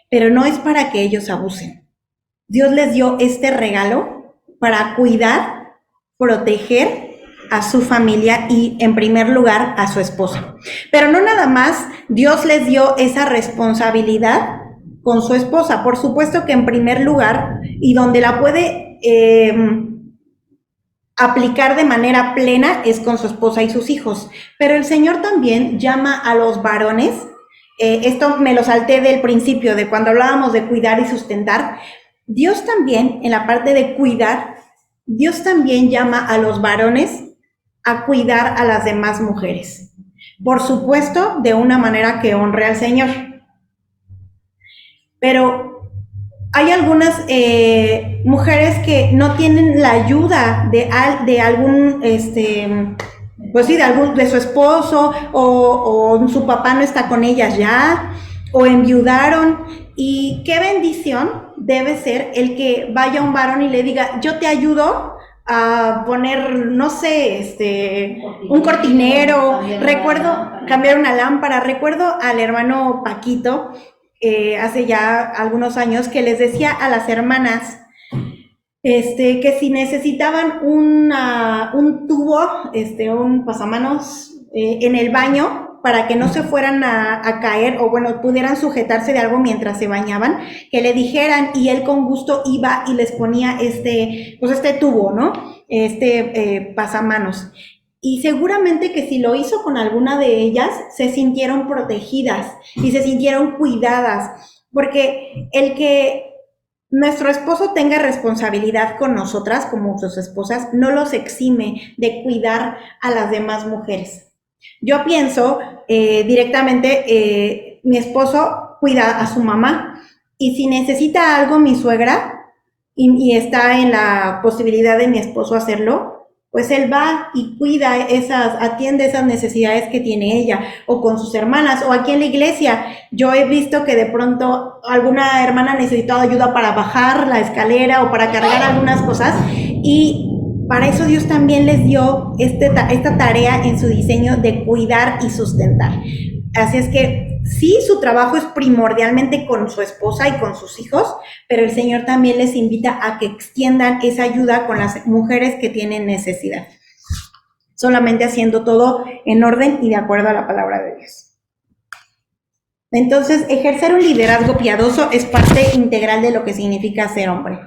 pero no es para que ellos abusen. Dios les dio este regalo para cuidar, proteger a su familia y, en primer lugar, a su esposa. Pero no nada más Dios les dio esa responsabilidad con su esposa. Por supuesto que en primer lugar, y donde la puede aplicar de manera plena, es con su esposa y sus hijos. Pero el Señor también llama a los varones, esto me lo salté del principio, de cuando hablábamos de cuidar y sustentar. Dios también, en la parte de cuidar, Dios también llama a los varones a cuidar a las demás mujeres. Por supuesto, de una manera que honre al Señor. Pero hay algunas mujeres que no tienen la ayuda de algún, pues sí, de su esposo, o su papá no está con ellas ya, o enviudaron. Y qué bendición debe ser el que vaya un varón y le diga, yo te ayudo a poner, no sé, un cortinero, recuerdo cambiar una lámpara, recuerdo al hermano Paquito, hace ya algunos años, que les decía a las hermanas, que si necesitaban un tubo, un pasamanos en el baño, para que no se fueran a caer, o bueno, pudieran sujetarse de algo mientras se bañaban, que le dijeran, y él con gusto iba y les ponía pues este tubo, ¿no? Pasamanos. Y seguramente que si lo hizo con alguna de ellas, se sintieron protegidas y se sintieron cuidadas, porque el que nuestro esposo tenga responsabilidad con nosotras como sus esposas no los exime de cuidar a las demás mujeres. Yo pienso directamente, mi esposo cuida a su mamá, y si necesita algo mi suegra y está en la posibilidad de mi esposo hacerlo, pues él va y cuida atiende esas necesidades que tiene ella, o con sus hermanas, o aquí en la iglesia. Yo he visto que de pronto alguna hermana necesitó ayuda para bajar la escalera o para cargar algunas cosas, y para eso Dios también les dio esta tarea en su diseño de cuidar y sustentar. Así es que sí, su trabajo es primordialmente con su esposa y con sus hijos, pero el Señor también les invita a que extiendan esa ayuda con las mujeres que tienen necesidad, solamente haciendo todo en orden y de acuerdo a la palabra de Dios. Entonces, ejercer un liderazgo piadoso es parte integral de lo que significa ser hombre.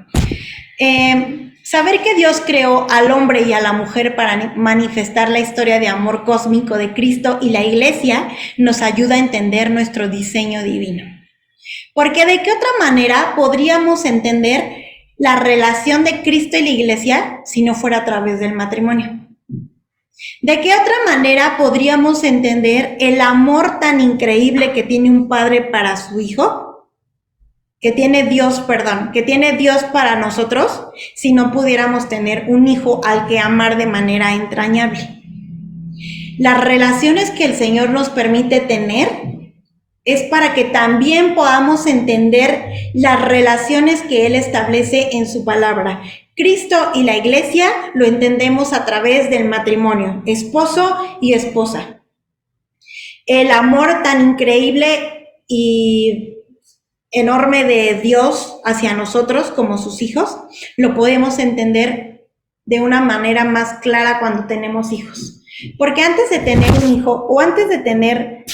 Saber que Dios creó al hombre y a la mujer para manifestar la historia de amor cósmico de Cristo y la Iglesia nos ayuda a entender nuestro diseño divino. Porque ¿de qué otra manera podríamos entender la relación de Cristo y la Iglesia si no fuera a través del matrimonio? ¿De qué otra manera podríamos entender el amor tan increíble que tiene un padre para su hijo? Que tiene Dios para nosotros, si no pudiéramos tener un hijo al que amar de manera entrañable. Las relaciones que el Señor nos permite tener es para que también podamos entender las relaciones que Él establece en su palabra. Cristo y la Iglesia lo entendemos a través del matrimonio, esposo y esposa. El amor tan increíble y enorme de Dios hacia nosotros como sus hijos, lo podemos entender de una manera más clara cuando tenemos hijos. Porque antes de tener un hijo, o antes de tener,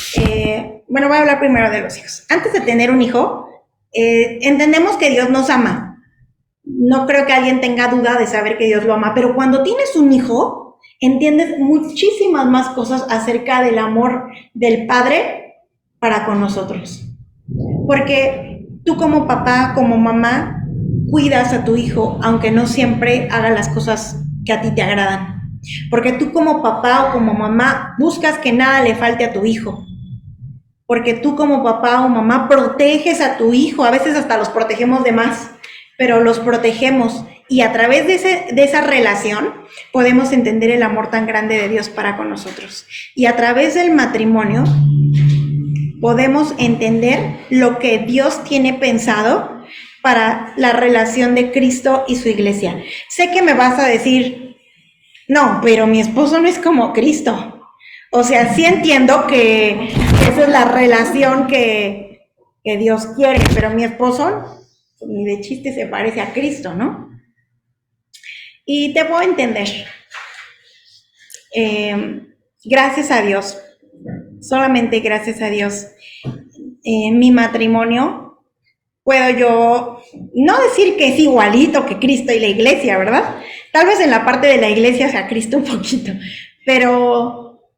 voy a hablar primero de los hijos. Antes de tener un hijo, entendemos que Dios nos ama. No creo que alguien tenga duda de saber que Dios lo ama, pero cuando tienes un hijo, entiendes muchísimas más cosas acerca del amor del Padre para con nosotros. Porque tú como papá, como mamá, cuidas a tu hijo, aunque no siempre haga las cosas que a ti te agradan. Porque tú como papá o como mamá buscas que nada le falte a tu hijo. Porque tú como papá o mamá proteges a tu hijo, a veces hasta los protegemos de más, pero los protegemos. Y a través de esa relación podemos entender el amor tan grande de Dios para con nosotros. Y a través del matrimonio podemos entender lo que Dios tiene pensado para la relación de Cristo y su iglesia. Sé que me vas a decir, no, pero mi esposo no es como Cristo. O sea, sí entiendo que esa es la relación que Dios quiere, pero mi esposo ni de chiste se parece a Cristo, ¿no? Y te puedo entender. Gracias a Dios, solamente gracias a Dios, en mi matrimonio puedo yo no decir que es igualito que Cristo y la iglesia, ¿verdad? Tal vez en la parte de la iglesia sea Cristo un poquito, pero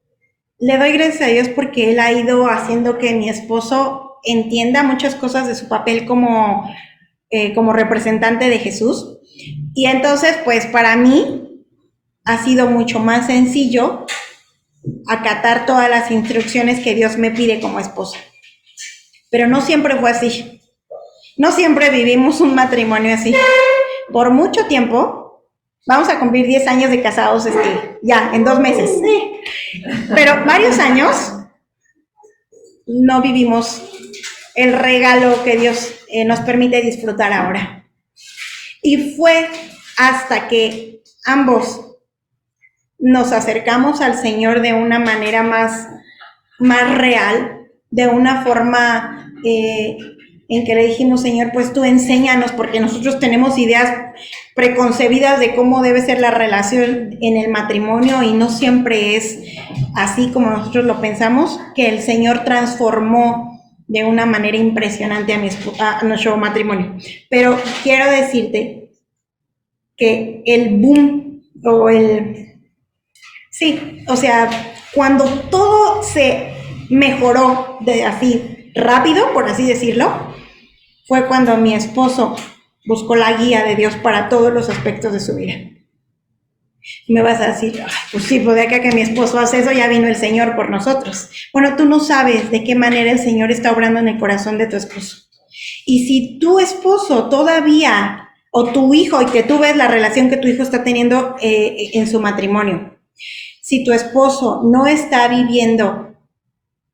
le doy gracias a Dios porque Él ha ido haciendo que mi esposo entienda muchas cosas de su papel como representante de Jesús. Y entonces, pues para mí ha sido mucho más sencillo acatar todas las instrucciones que Dios me pide como esposa. Pero no siempre fue así. No siempre vivimos un matrimonio así. Por mucho tiempo, vamos a cumplir 10 años de casados ya, en 2 meses. Pero varios años no vivimos el regalo que Dios nos permite disfrutar ahora. Y fue hasta que ambos nos acercamos al Señor de una manera más real, de una forma en que le dijimos, Señor, pues tú enséñanos, porque nosotros tenemos ideas preconcebidas de cómo debe ser la relación en el matrimonio y no siempre es así como nosotros lo pensamos, que el Señor transformó de una manera impresionante a nuestro matrimonio. Pero quiero decirte que el boom o sea, cuando todo se mejoró así rápido, por así decirlo, fue cuando mi esposo buscó la guía de Dios para todos los aspectos de su vida. Me vas a decir, ay, pues sí, pues de acá que mi esposo hace eso, ya vino el Señor por nosotros. Bueno, tú no sabes de qué manera el Señor está obrando en el corazón de tu esposo. Y si tu esposo todavía, o tu hijo, y que tú ves la relación que tu hijo está teniendo en su matrimonio, si tu esposo no está viviendo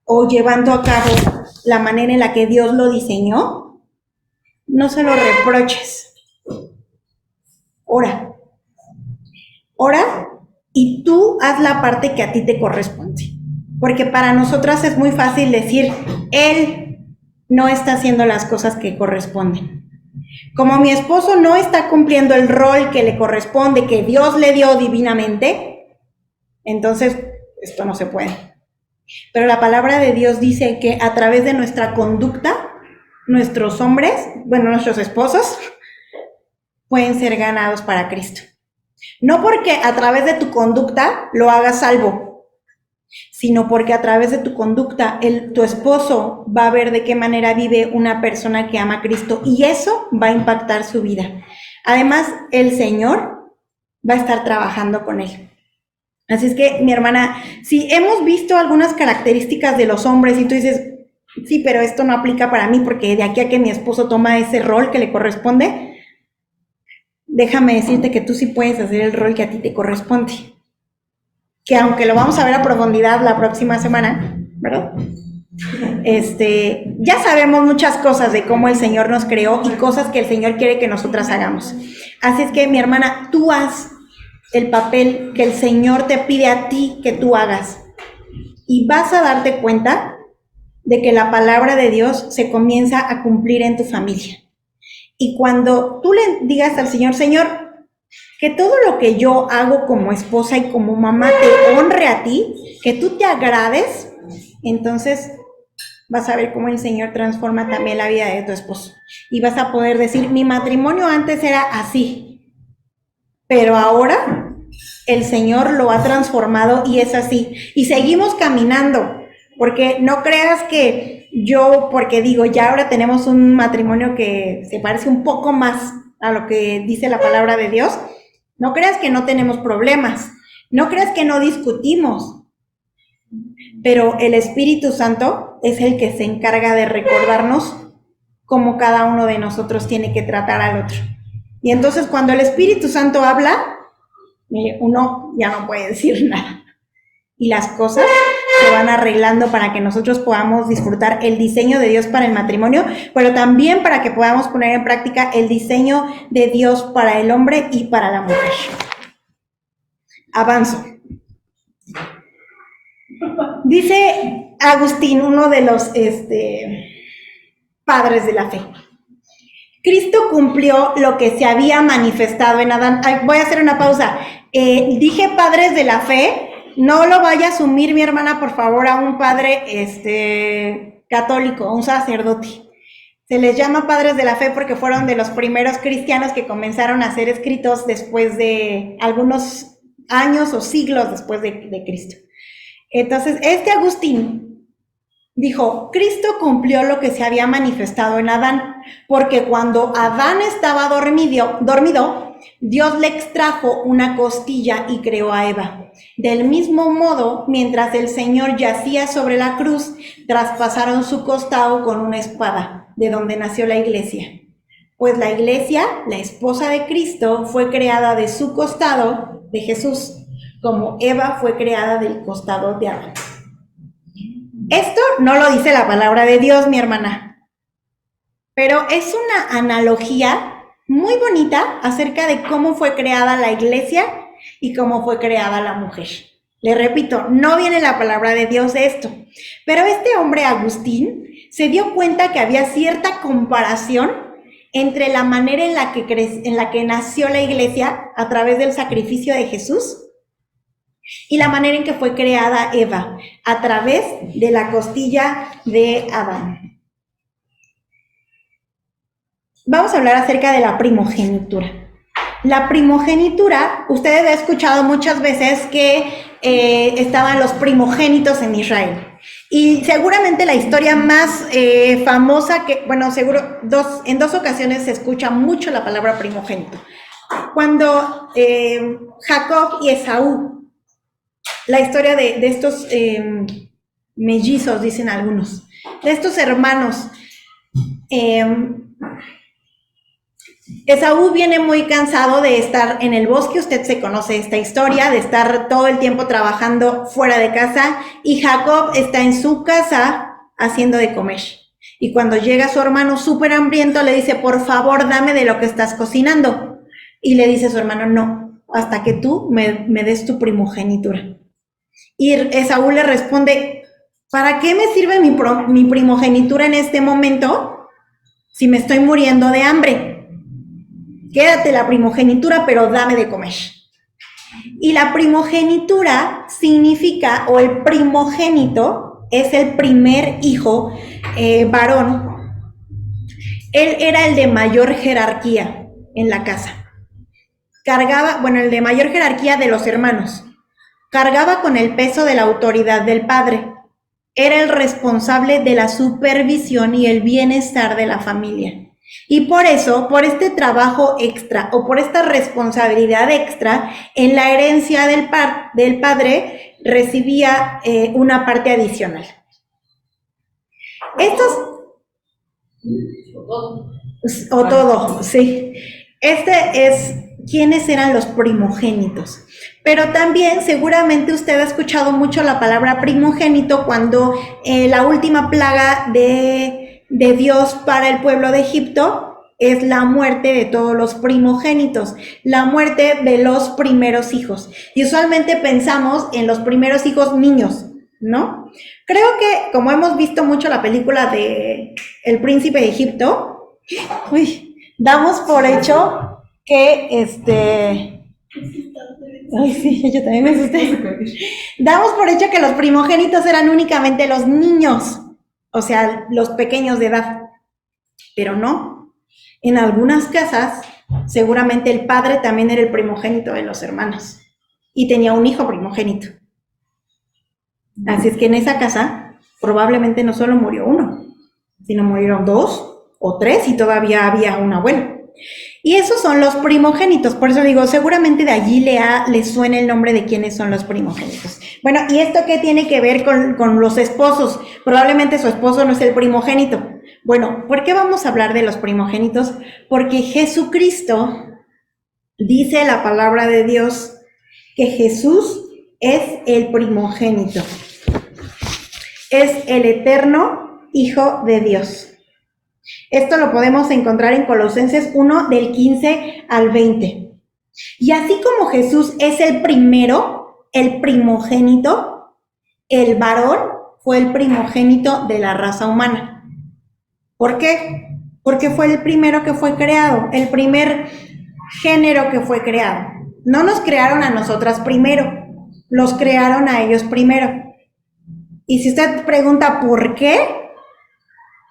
o llevando a cabo la manera en la que Dios lo diseñó, no se lo reproches. Ora y tú haz la parte que a ti te corresponde. Porque para nosotras es muy fácil decir, él no está haciendo las cosas que corresponden. Como mi esposo no está cumpliendo el rol que le corresponde, que Dios le dio divinamente, entonces esto no se puede. Pero la palabra de Dios dice que a través de nuestra conducta, nuestros hombres, nuestros esposos, pueden ser ganados para Cristo. No porque a través de tu conducta lo hagas salvo, sino porque a través de tu conducta tu esposo va a ver de qué manera vive una persona que ama a Cristo y eso va a impactar su vida. Además, el Señor va a estar trabajando con él. Así es que, mi hermana, si hemos visto algunas características de los hombres y tú dices, sí, pero esto no aplica para mí porque de aquí a que mi esposo toma ese rol que le corresponde, déjame decirte que tú sí puedes hacer el rol que a ti te corresponde. Que aunque lo vamos a ver a profundidad la próxima semana, ¿verdad? Ya sabemos muchas cosas de cómo el Señor nos creó y cosas que el Señor quiere que nosotras hagamos. Así es que, mi hermana, tú haz el papel que el Señor te pide a ti que tú hagas. Y vas a darte cuenta de que la palabra de Dios se comienza a cumplir en tu familia. Y cuando tú le digas al Señor, Señor, que todo lo que yo hago como esposa y como mamá te honre a ti, que tú te agrades, entonces vas a ver cómo el Señor transforma también la vida de tu esposo. Y vas a poder decir, mi matrimonio antes era así, pero ahora el Señor lo ha transformado y es así. Y seguimos caminando, porque no creas que porque digo, ya ahora tenemos un matrimonio que se parece un poco más a lo que dice la palabra de Dios. No creas que no tenemos problemas, no creas que no discutimos, pero el Espíritu Santo es el que se encarga de recordarnos cómo cada uno de nosotros tiene que tratar al otro. Y entonces cuando el Espíritu Santo habla, uno ya no puede decir nada. Y las cosas se van arreglando para que nosotros podamos disfrutar el diseño de Dios para el matrimonio, pero también para que podamos poner en práctica el diseño de Dios para el hombre y para la mujer. Avanzo. Dice Agustín, uno de los padres de la fe. Cristo cumplió lo que se había manifestado en Adán. Voy a hacer una pausa. Dije padres de la fe. No lo vaya a asumir, mi hermana, por favor, a un padre católico, a un sacerdote. Se les llama padres de la fe porque fueron de los primeros cristianos que comenzaron a ser escritos después de algunos años o siglos después de Cristo. Entonces, Agustín dijo, Cristo cumplió lo que se había manifestado en Adán, porque cuando Adán estaba dormido, Dios le extrajo una costilla y creó a Eva. Del mismo modo, mientras el Señor yacía sobre la cruz, traspasaron su costado con una espada, de donde nació la iglesia. Pues la iglesia, la esposa de Cristo, fue creada de su costado, de Jesús, como Eva fue creada del costado de Adán. Esto no lo dice la palabra de Dios, mi hermana, pero es una analogía muy bonita acerca de cómo fue creada la iglesia y cómo fue creada la mujer. Le repito, no viene la palabra de Dios de esto, pero este hombre Agustín se dio cuenta que había cierta comparación entre la manera en la que nació la iglesia a través del sacrificio de Jesús y la manera en que fue creada Eva a través de la costilla de Adán. Vamos a hablar acerca de la primogenitura. La primogenitura, ustedes han escuchado muchas veces que estaban los primogénitos en Israel. Y seguramente la historia más famosa, seguro en dos ocasiones se escucha mucho la palabra primogénito. Cuando Jacob y Esaú, la historia de estos mellizos, dicen algunos, de estos hermanos, Esaú viene muy cansado de estar en el bosque, usted se conoce esta historia, de estar todo el tiempo trabajando fuera de casa, y Jacob está en su casa haciendo de comer. Y cuando llega su hermano súper hambriento, le dice, por favor, dame de lo que estás cocinando. Y le dice su hermano, no, hasta que tú me des tu primogenitura. Y Esaú le responde, ¿para qué me sirve mi primogenitura en este momento si me estoy muriendo de hambre? Quédate la primogenitura, pero dame de comer. Y la primogenitura significa, o el primogénito, es el primer hijo varón. Él era el de mayor jerarquía en la casa. El de mayor jerarquía de los hermanos. Cargaba con el peso de la autoridad del padre. Era el responsable de la supervisión y el bienestar de la familia. Y por eso, por este trabajo extra o por esta responsabilidad extra, en la herencia del padre recibía una parte adicional. O todo, sí. ¿Quiénes eran los primogénitos? Pero también seguramente usted ha escuchado mucho la palabra primogénito cuando la última plaga de Dios para el pueblo de Egipto es la muerte de todos los primogénitos, la muerte de los primeros hijos. Y usualmente pensamos en los primeros hijos niños, ¿no? Creo que, como hemos visto mucho la película de El Príncipe de Egipto, damos por hecho que Ay, sí, yo también me asusté. Damos por hecho que los primogénitos eran únicamente los niños, o sea, los pequeños de edad, pero no. En algunas casas, seguramente el padre también era el primogénito de los hermanos y tenía un hijo primogénito. Así es que en esa casa probablemente no solo murió uno, sino murieron 2 o 3 y todavía había un abuelo. Y esos son los primogénitos, por eso digo, seguramente de allí le suena el nombre de quiénes son los primogénitos. Bueno, ¿y esto qué tiene que ver con los esposos? Probablemente su esposo no es el primogénito. Bueno, ¿por qué vamos a hablar de los primogénitos? Porque Jesucristo, dice la palabra de Dios, que Jesús es el primogénito. Es el eterno Hijo de Dios. Esto lo podemos encontrar en Colosenses 1, del 15 al 20. Y así como Jesús es el primero, el primogénito, el varón fue el primogénito de la raza humana. ¿Por qué? Porque fue el primero que fue creado, el primer género que fue creado. No nos crearon a nosotras primero, los crearon a ellos primero. Y si usted pregunta ¿por qué?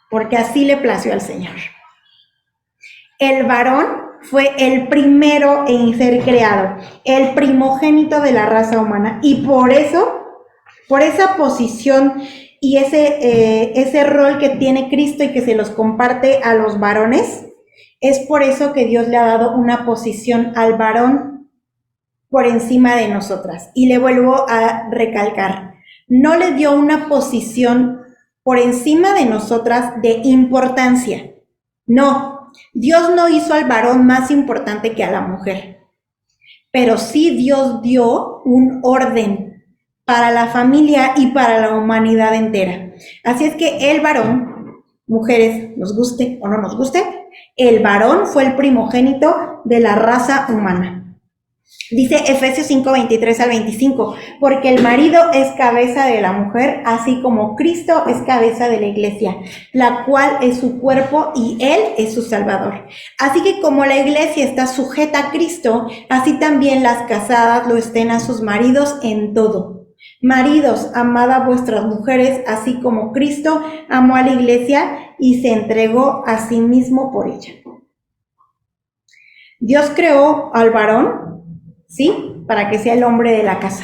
Porque así le plació al Señor. El varón fue el primero en ser creado, el primogénito de la raza humana. Y por eso, por esa posición y ese rol que tiene Cristo y que se los comparte a los varones, es por eso que Dios le ha dado una posición al varón por encima de nosotras. Y le vuelvo a recalcar, no le dio una posición por encima de nosotras de importancia. No, Dios no hizo al varón más importante que a la mujer, pero sí Dios dio un orden para la familia y para la humanidad entera. Así es que el varón, mujeres, nos guste o no nos guste, el varón fue el primogénito de la raza humana. Dice Efesios 5, 23 al 25, porque el marido es cabeza de la mujer, así como Cristo es cabeza de la iglesia, la cual es su cuerpo y él es su salvador. Así que como la iglesia está sujeta a Cristo, así también las casadas lo estén a sus maridos en todo. Maridos, amad a vuestras mujeres, así como Cristo amó a la iglesia y se entregó a sí mismo por ella. Dios creó al varón, ¿sí? Para que sea el hombre de la casa,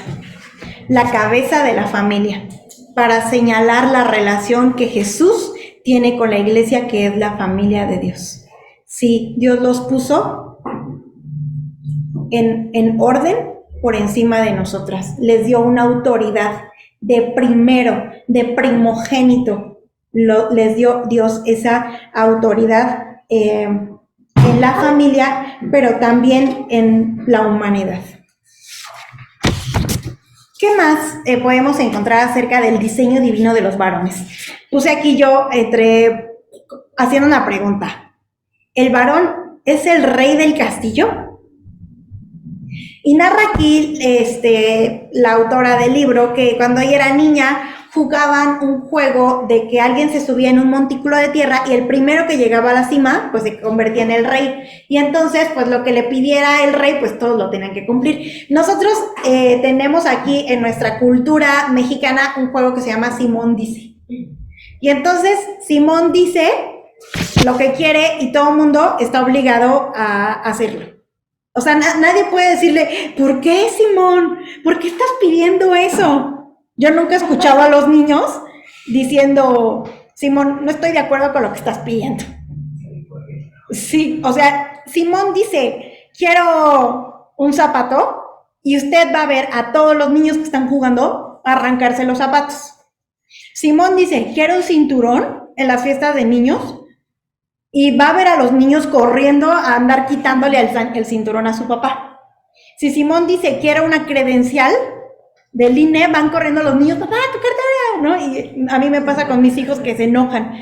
la cabeza de la familia, para señalar la relación que Jesús tiene con la iglesia, que es la familia de Dios. Sí, Dios los puso en orden por encima de nosotras. Les dio una autoridad de primero, de primogénito. Les dio Dios esa autoridad en la familia, pero también en la humanidad. ¿Qué más podemos encontrar acerca del diseño divino de los varones? Puse aquí yo haciendo una pregunta. ¿El varón es el rey del castillo? Y narra aquí la autora del libro que cuando ella era niña jugaban un juego de que alguien se subía en un montículo de tierra y el primero que llegaba a la cima pues se convertía en el rey, y entonces pues lo que le pidiera el rey pues todos lo tenían que cumplir. Nosotros tenemos aquí en nuestra cultura mexicana un juego que se llama Simón dice, y entonces Simón dice lo que quiere y todo el mundo está obligado a hacerlo. O sea, nadie puede decirle, ¿por qué, Simón? ¿Por qué estás pidiendo eso? Yo nunca escuchaba a los niños diciendo, Simón, no estoy de acuerdo con lo que estás pidiendo. Sí, o sea, Simón dice, quiero un zapato, y usted va a ver a todos los niños que están jugando arrancarse los zapatos. Simón dice, quiero un cinturón en las fiestas de niños, y va a ver a los niños corriendo a andar quitándole el cinturón a su papá. Si Simón dice, quiero una credencial del INE, van corriendo los niños, papá, tu cartera, ¿no? Y a mí me pasa con mis hijos que se enojan.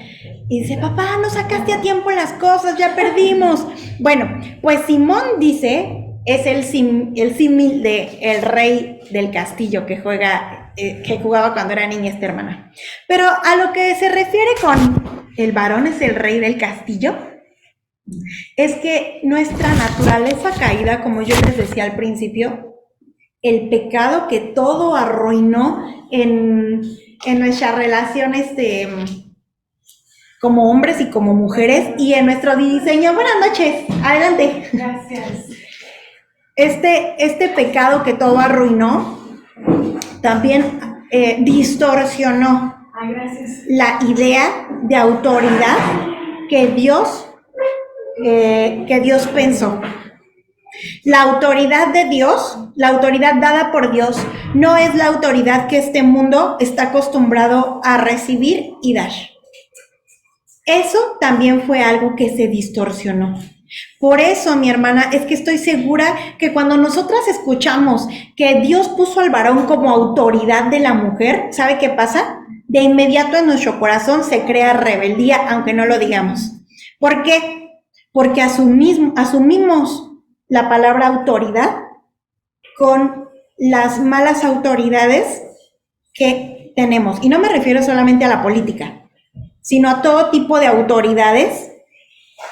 Y dice, papá, no sacaste a tiempo las cosas, ya perdimos. Bueno, pues Simón dice, es el símil de el rey del castillo que jugaba cuando era niña esta hermana. Pero a lo que se refiere con el varón es el rey del castillo, es que nuestra naturaleza caída, como yo les decía al principio, el pecado que todo arruinó en nuestras relaciones como hombres y como mujeres y en nuestro diseño. Buenas noches, adelante. Gracias. Este pecado que todo arruinó también distorsionó la idea de autoridad que Dios pensó. La autoridad de Dios, la autoridad dada por Dios, no es la autoridad que este mundo está acostumbrado a recibir y dar. Eso también fue algo que se distorsionó. Por eso, mi hermana, es que estoy segura que cuando nosotras escuchamos que Dios puso al varón como autoridad de la mujer, ¿sabe qué pasa? De inmediato en nuestro corazón se crea rebeldía, aunque no lo digamos. ¿Por qué? Porque asumimos la palabra autoridad con las malas autoridades que tenemos. Y no me refiero solamente a la política, sino a todo tipo de autoridades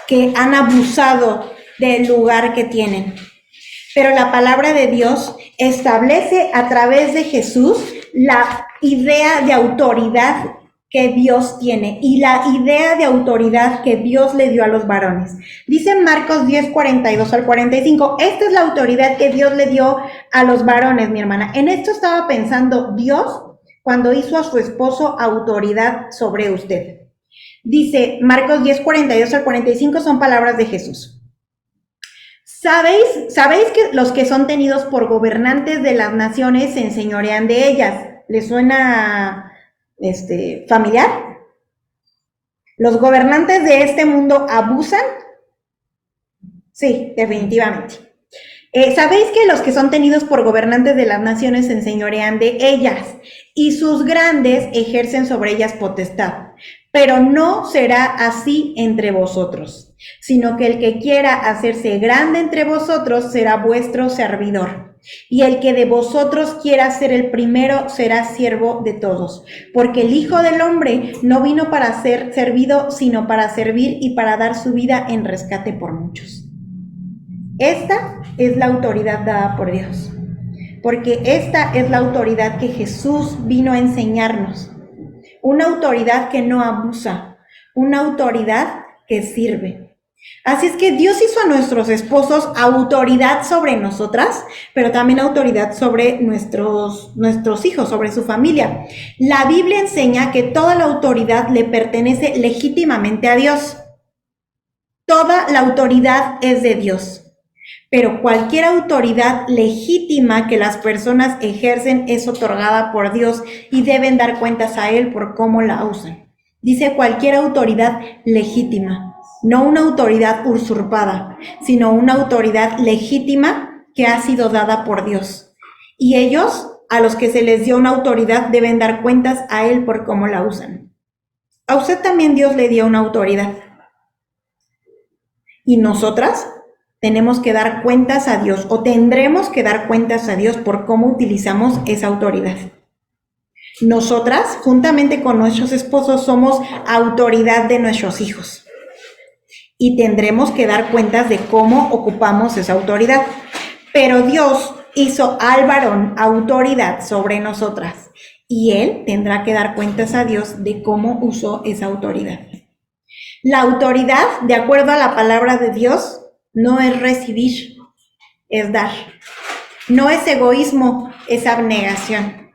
que han abusado del lugar que tienen. Pero la palabra de Dios establece a través de Jesús la idea de autoridad que Dios tiene y la idea de autoridad que Dios le dio a los varones. Dice Marcos 10, 42 al 45, esta es la autoridad que Dios le dio a los varones, mi hermana. En esto estaba pensando Dios cuando hizo a su esposo autoridad sobre usted. Dice Marcos 10, 42 al 45 son palabras de Jesús. ¿Sabéis que los que son tenidos por gobernantes de las naciones se enseñorean de ellas? ¿Les suena familiar? ¿Los gobernantes de este mundo abusan? Sí, definitivamente. Sabéis que los que son tenidos por gobernantes de las naciones se enseñorean de ellas, y sus grandes ejercen sobre ellas potestad. Pero no será así entre vosotros, sino que el que quiera hacerse grande entre vosotros será vuestro servidor. Y el que de vosotros quiera ser el primero será siervo de todos. Porque el Hijo del Hombre no vino para ser servido, sino para servir y para dar su vida en rescate por muchos. Esta es la autoridad dada por Dios, porque esta es la autoridad que Jesús vino a enseñarnos. Una autoridad que no abusa, una autoridad que sirve. Así es que Dios hizo a nuestros esposos autoridad sobre nosotras, pero también autoridad sobre nuestros hijos, sobre su familia. La Biblia enseña que toda la autoridad le pertenece legítimamente a Dios. Toda la autoridad es de Dios. Pero cualquier autoridad legítima que las personas ejercen es otorgada por Dios y deben dar cuentas a Él por cómo la usan. Dice cualquier autoridad legítima, no una autoridad usurpada, sino una autoridad legítima que ha sido dada por Dios. Y ellos, a los que se les dio una autoridad, deben dar cuentas a Él por cómo la usan. A usted también Dios le dio una autoridad. Y nosotras tenemos que dar cuentas a Dios, o tendremos que dar cuentas a Dios por cómo utilizamos esa autoridad. Nosotras, juntamente con nuestros esposos, somos autoridad de nuestros hijos. Y tendremos que dar cuentas de cómo ocupamos esa autoridad. Pero Dios hizo al varón autoridad sobre nosotras. Y él tendrá que dar cuentas a Dios de cómo usó esa autoridad. La autoridad, de acuerdo a la palabra de Dios, no es recibir, es dar. No es egoísmo, es abnegación.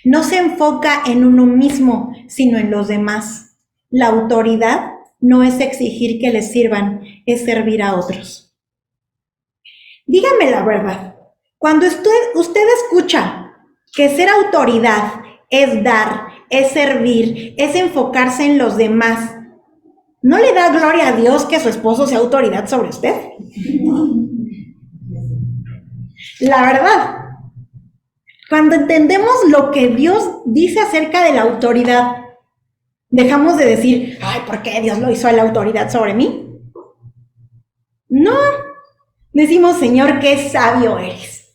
No se enfoca en uno mismo, sino en los demás. La autoridad no es exigir que les sirvan, es servir a otros. Dígame la verdad, cuando usted escucha que ser autoridad es dar, es servir, es enfocarse en los demás, ¿no le da gloria a Dios que su esposo sea autoridad sobre usted? La verdad, cuando entendemos lo que Dios dice acerca de la autoridad, dejamos de decir, ay, ¿por qué Dios lo hizo a la autoridad sobre mí? No, decimos, Señor, qué sabio eres.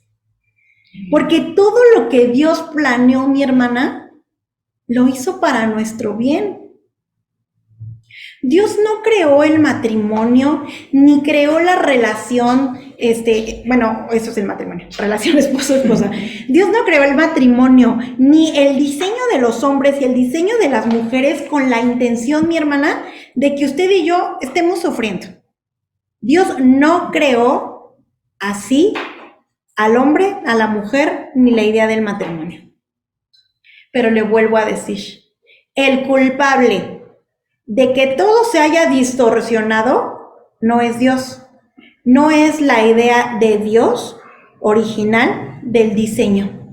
Porque todo lo que Dios planeó, mi hermana, lo hizo para nuestro bien. Dios no creó el matrimonio, ni creó la relación, bueno, eso es el matrimonio, relación esposo-esposa. Dios no creó el matrimonio, ni el diseño de los hombres y el diseño de las mujeres con la intención, mi hermana, de que usted y yo estemos sufriendo. Dios no creó así al hombre, a la mujer, ni la idea del matrimonio. Pero le vuelvo a decir, el culpable de que todo se haya distorsionado no es Dios, no es la idea de Dios original del diseño.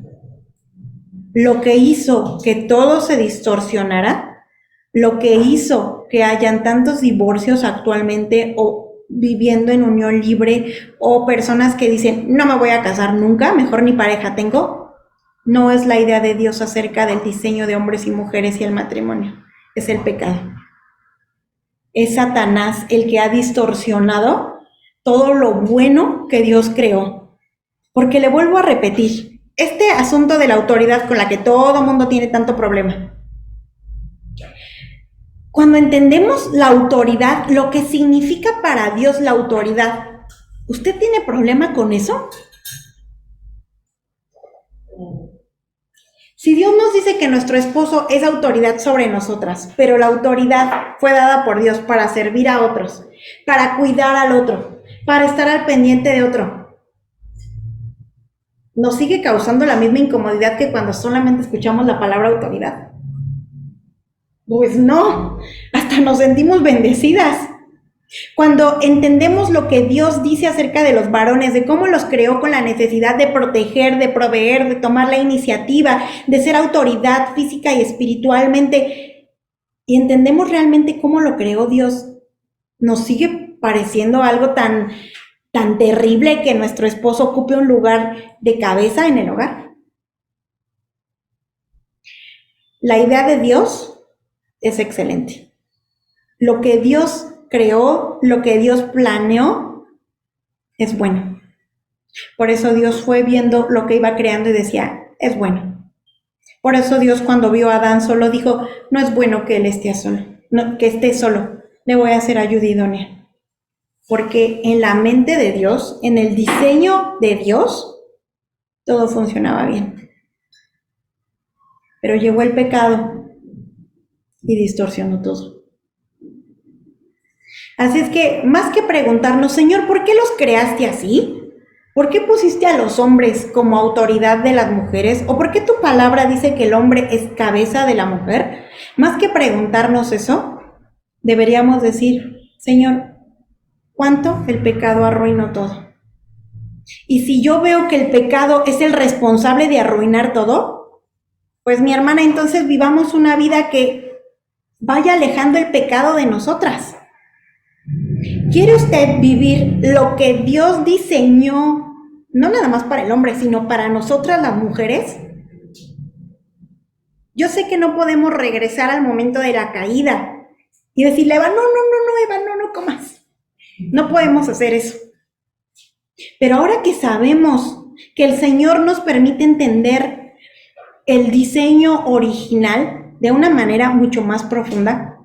Lo que hizo que todo se distorsionara, lo que hizo que hayan tantos divorcios actualmente o viviendo en unión libre o personas que dicen no me voy a casar nunca, mejor ni pareja tengo, no es la idea de Dios acerca del diseño de hombres y mujeres y el matrimonio, es el pecado. Es Satanás el que ha distorsionado todo lo bueno que Dios creó. Porque le vuelvo a repetir, este asunto de la autoridad con la que todo mundo tiene tanto problema. Cuando entendemos la autoridad, lo que significa para Dios la autoridad, ¿usted tiene problema con eso? Si Dios nos dice que nuestro esposo es autoridad sobre nosotras, pero la autoridad fue dada por Dios para servir a otros, para cuidar al otro, para estar al pendiente de otro, ¿nos sigue causando la misma incomodidad que cuando solamente escuchamos la palabra autoridad? Pues no, hasta nos sentimos bendecidas. Cuando entendemos lo que Dios dice acerca de los varones, de cómo los creó con la necesidad de proteger, de proveer, de tomar la iniciativa, de ser autoridad física y espiritualmente, y entendemos realmente cómo lo creó Dios, nos sigue pareciendo algo tan tan terrible que nuestro esposo ocupe un lugar de cabeza en el hogar. La idea de Dios es excelente. Lo que Dios creó, lo que Dios planeó, es bueno. Por eso Dios fue viendo lo que iba creando y decía, es bueno. Por eso Dios cuando vio a Adán solo dijo, no es bueno que él esté solo, no, que esté solo, le voy a hacer ayuda idónea. Porque en la mente de Dios, en el diseño de Dios, todo funcionaba bien. Pero llegó el pecado y distorsionó todo. Así es que, más que preguntarnos, Señor, ¿por qué los creaste así? ¿Por qué pusiste a los hombres como autoridad de las mujeres? ¿O por qué tu palabra dice que el hombre es cabeza de la mujer? Más que preguntarnos eso, deberíamos decir, Señor, ¿cuánto el pecado arruinó todo? Y si yo veo que el pecado es el responsable de arruinar todo, pues mi hermana, entonces vivamos una vida que vaya alejando el pecado de nosotras. ¿Quiere usted vivir lo que Dios diseñó, no nada más para el hombre, sino para nosotras las mujeres? Yo sé que no podemos regresar al momento de la caída y decirle, Eva, no, Eva, no comas. No podemos hacer eso. Pero ahora que sabemos que el Señor nos permite entender el diseño original de una manera mucho más profunda,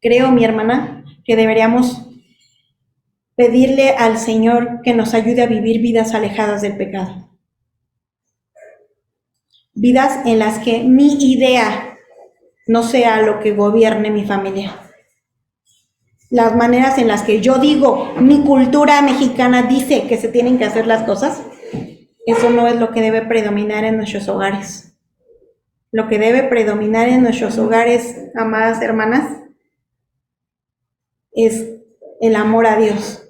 creo, mi hermana, que deberíamos pedirle al Señor que nos ayude a vivir vidas alejadas del pecado. Vidas en las que mi idea no sea lo que gobierne mi familia. Las maneras en las que yo digo, mi cultura mexicana dice que se tienen que hacer las cosas, eso no es lo que debe predominar en nuestros hogares. Lo que debe predominar en nuestros hogares, amadas hermanas, es el amor a Dios.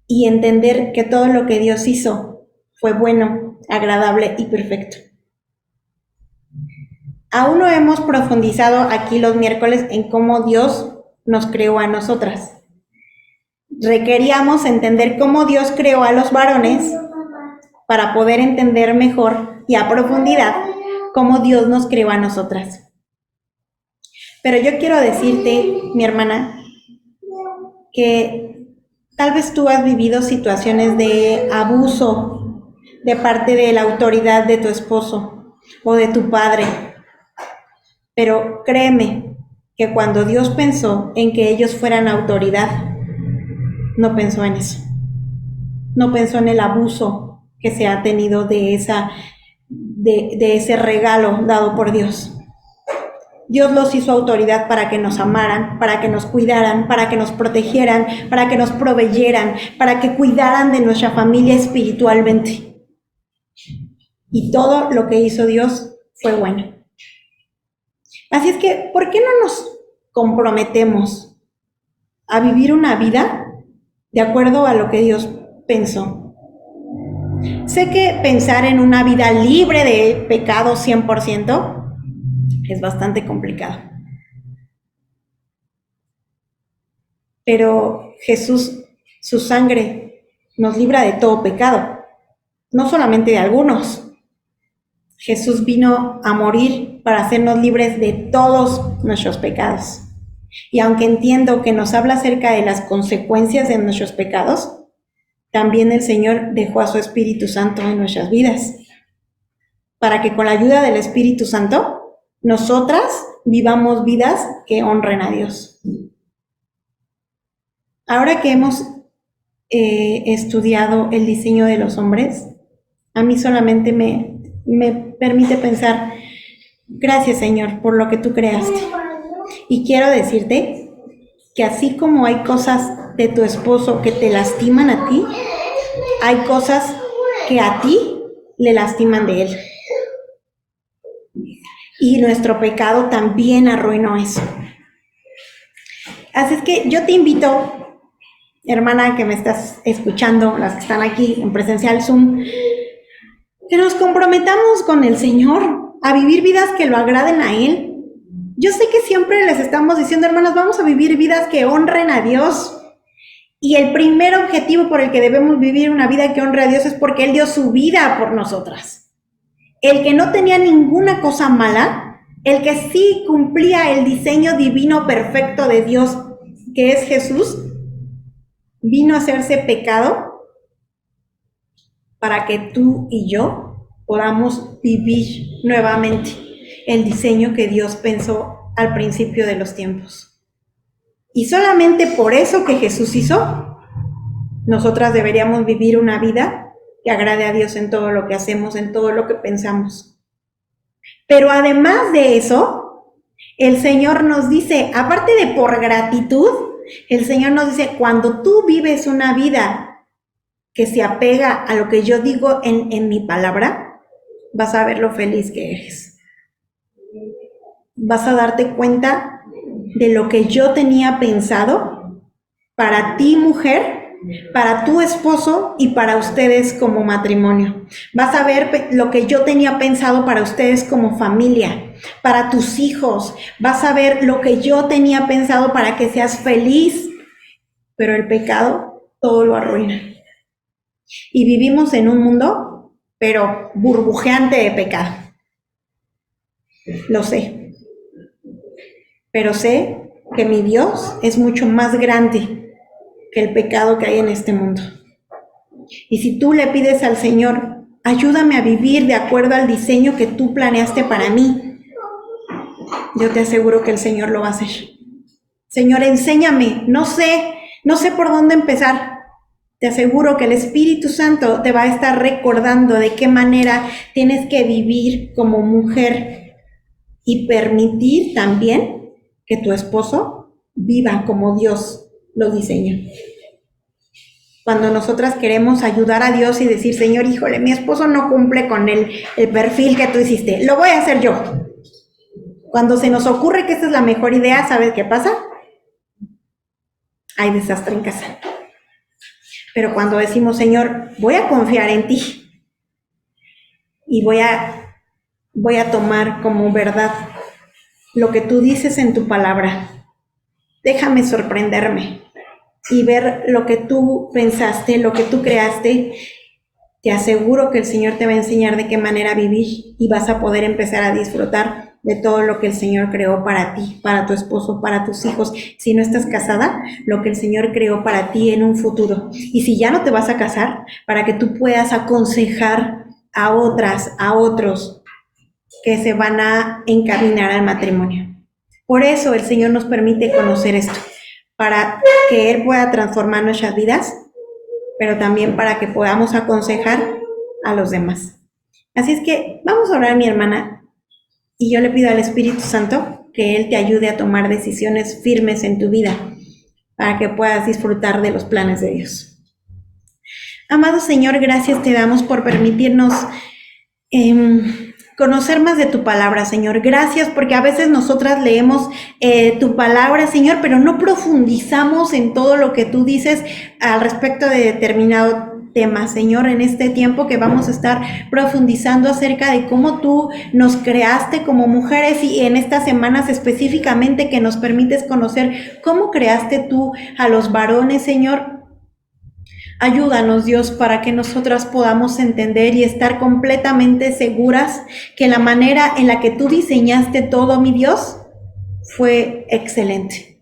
Y entender que todo lo que Dios hizo fue bueno, agradable y perfecto. Aún no hemos profundizado aquí los miércoles en cómo Dios nos creó a nosotras. Requeríamos entender cómo Dios creó a los varones para poder entender mejor y a profundidad cómo Dios nos creó a nosotras. Pero yo quiero decirte, mi hermana, que tal vez tú has vivido situaciones de abuso de parte de la autoridad de tu esposo o de tu padre. Pero créeme que cuando Dios pensó en que ellos fueran autoridad, no pensó en eso. No pensó en el abuso que se ha tenido de ese regalo dado por Dios. Dios los hizo autoridad para que nos amaran, para que nos cuidaran, para que nos protegieran, para que nos proveyeran, para que cuidaran de nuestra familia espiritualmente. Y todo lo que hizo Dios fue bueno. Así es que, ¿por qué no nos comprometemos a vivir una vida de acuerdo a lo que Dios pensó? Sé que pensar en una vida libre de pecado 100% es bastante complicado. Pero Jesús, su sangre, nos libra de todo pecado, no solamente de algunos. Jesús vino a morir para hacernos libres de todos nuestros pecados. Y aunque entiendo que nos habla acerca de las consecuencias de nuestros pecados, también el Señor dejó a su Espíritu Santo en nuestras vidas, para que con la ayuda del Espíritu Santo, nosotras vivamos vidas que honren a Dios. Ahora que hemos estudiado el diseño de los hombres, a mí solamente me permite pensar, gracias Señor por lo que tú creaste. Y quiero decirte que así como hay cosas de tu esposo que te lastiman a ti, hay cosas que a ti le lastiman de él. Y nuestro pecado también arruinó eso. Así es que yo te invito, hermana que me estás escuchando, las que están aquí en presencial Zoom, que nos comprometamos con el Señor a vivir vidas que lo agraden a Él. Yo sé que siempre les estamos diciendo, hermanos, vamos a vivir vidas que honren a Dios. Y el primer objetivo por el que debemos vivir una vida que honre a Dios es porque Él dio su vida por nosotras. El que no tenía ninguna cosa mala, el que sí cumplía el diseño divino perfecto de Dios, que es Jesús, vino a hacerse pecado para que tú y yo podamos vivir nuevamente el diseño que Dios pensó al principio de los tiempos. Y solamente por eso que Jesús hizo, nosotras deberíamos vivir una vida que agrade a Dios en todo lo que hacemos, en todo lo que pensamos. Pero además de eso, el Señor nos dice, aparte de por gratitud, el Señor nos dice, cuando tú vives una vida que se apega a lo que yo digo en mi palabra, vas a ver lo feliz que eres. Vas a darte cuenta de lo que yo tenía pensado para ti, mujer, para tu esposo y para ustedes como matrimonio. Vas a ver lo que yo tenía pensado para ustedes como familia, para tus hijos. Vas a ver lo que yo tenía pensado para que seas feliz. Pero el pecado todo lo arruina. Y vivimos en un mundo, pero burbujeante de pecado. Lo sé. Pero sé que mi Dios es mucho más grande que el pecado que hay en este mundo. Y si tú le pides al Señor, ayúdame a vivir de acuerdo al diseño que tú planeaste para mí, yo te aseguro que el Señor lo va a hacer. Señor, enséñame, no sé por dónde empezar. Te aseguro que el Espíritu Santo te va a estar recordando de qué manera tienes que vivir como mujer y permitir también que tu esposo viva como Dios lo diseñó. Cuando nosotras queremos ayudar a Dios y decir, Señor, híjole, mi esposo no cumple con el perfil que tú hiciste, lo voy a hacer yo. Cuando se nos ocurre que esta es la mejor idea, ¿sabes qué pasa? Hay desastre en casa. Pero cuando decimos, Señor, voy a confiar en ti y voy a tomar como verdad lo que tú dices en tu palabra, déjame sorprenderme y ver lo que tú pensaste, lo que tú creaste, te aseguro que el Señor te va a enseñar de qué manera vivir y vas a poder empezar a disfrutar de todo lo que el Señor creó para ti, para tu esposo, para tus hijos. Si no estás casada, lo que el Señor creó para ti en un futuro. Y si ya no te vas a casar, para que tú puedas aconsejar a otras, a otros que se van a encaminar al matrimonio. Por eso el Señor nos permite conocer esto, para que Él pueda transformar nuestras vidas, pero también para que podamos aconsejar a los demás. Así es que vamos a orar, mi hermana, y yo le pido al Espíritu Santo que Él te ayude a tomar decisiones firmes en tu vida para que puedas disfrutar de los planes de Dios. Amado Señor, gracias te damos por permitirnos conocer más de tu palabra, Señor. Gracias porque a veces nosotras leemos tu palabra, Señor, pero no profundizamos en todo lo que tú dices al respecto de determinado tema, Señor, en este tiempo que vamos a estar profundizando acerca de cómo tú nos creaste como mujeres y en estas semanas específicamente que nos permites conocer cómo creaste tú a los varones, Señor. Ayúdanos, Dios, para que nosotras podamos entender y estar completamente seguras que la manera en la que tú diseñaste todo, mi Dios, fue excelente.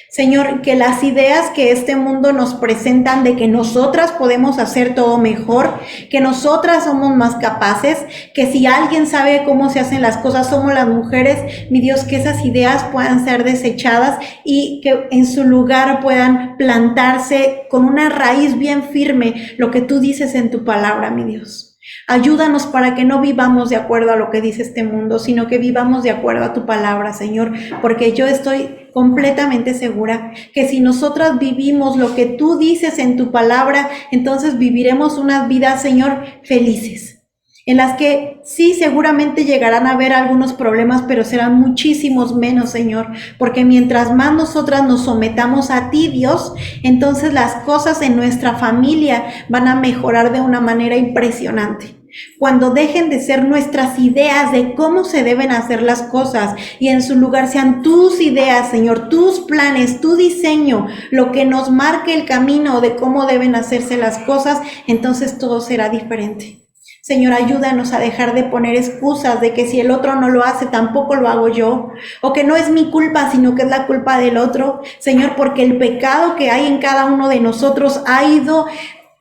Señor, que las ideas que este mundo nos presentan de que nosotras podemos hacer todo mejor, que nosotras somos más capaces, que si alguien sabe cómo se hacen las cosas somos las mujeres, mi Dios, que esas ideas puedan ser desechadas y que en su lugar puedan plantarse con una raíz bien firme lo que tú dices en tu palabra, mi Dios. Ayúdanos para que no vivamos de acuerdo a lo que dice este mundo, sino que vivamos de acuerdo a tu palabra, Señor, porque yo estoy completamente segura que si nosotras vivimos lo que tú dices en tu palabra, entonces viviremos unas vidas, Señor, felices, en las que sí seguramente llegarán a haber algunos problemas, pero serán muchísimos menos, Señor, porque mientras más nosotras nos sometamos a ti, Dios, entonces las cosas en nuestra familia van a mejorar de una manera impresionante. Cuando dejen de ser nuestras ideas de cómo se deben hacer las cosas y en su lugar sean tus ideas, Señor, tus planes, tu diseño, lo que nos marque el camino de cómo deben hacerse las cosas, entonces todo será diferente. Señor, ayúdanos a dejar de poner excusas de que si el otro no lo hace, tampoco lo hago yo, o que no es mi culpa, sino que es la culpa del otro. Señor, porque el pecado que hay en cada uno de nosotros ha ido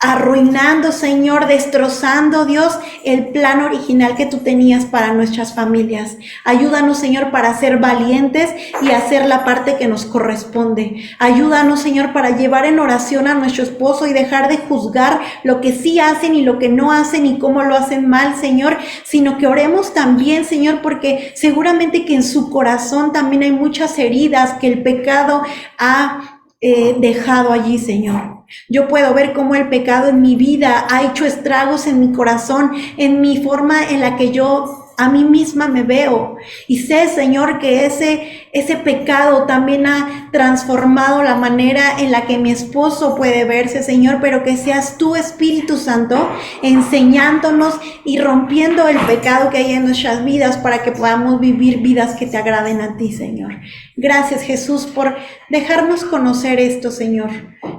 arruinando, Señor, destrozando, Dios, el plan original que tú tenías para nuestras familias. Ayúdanos, Señor, para ser valientes y hacer la parte que nos corresponde. Ayúdanos, Señor, para llevar en oración a nuestro esposo y dejar de juzgar lo que sí hacen y lo que no hacen y cómo lo hacen mal, Señor, sino que oremos también, Señor, porque seguramente que en su corazón también hay muchas heridas que el pecado ha dejado allí, Señor. Yo puedo ver cómo el pecado en mi vida ha hecho estragos en mi corazón, en mi forma en la que yo a mí misma me veo. Y sé, Señor, que ese pecado también ha transformado la manera en la que mi esposo puede verse, Señor, pero que seas tú, Espíritu Santo, enseñándonos y rompiendo el pecado que hay en nuestras vidas para que podamos vivir vidas que te agraden a ti, Señor. Gracias, Jesús, por dejarnos conocer esto, Señor,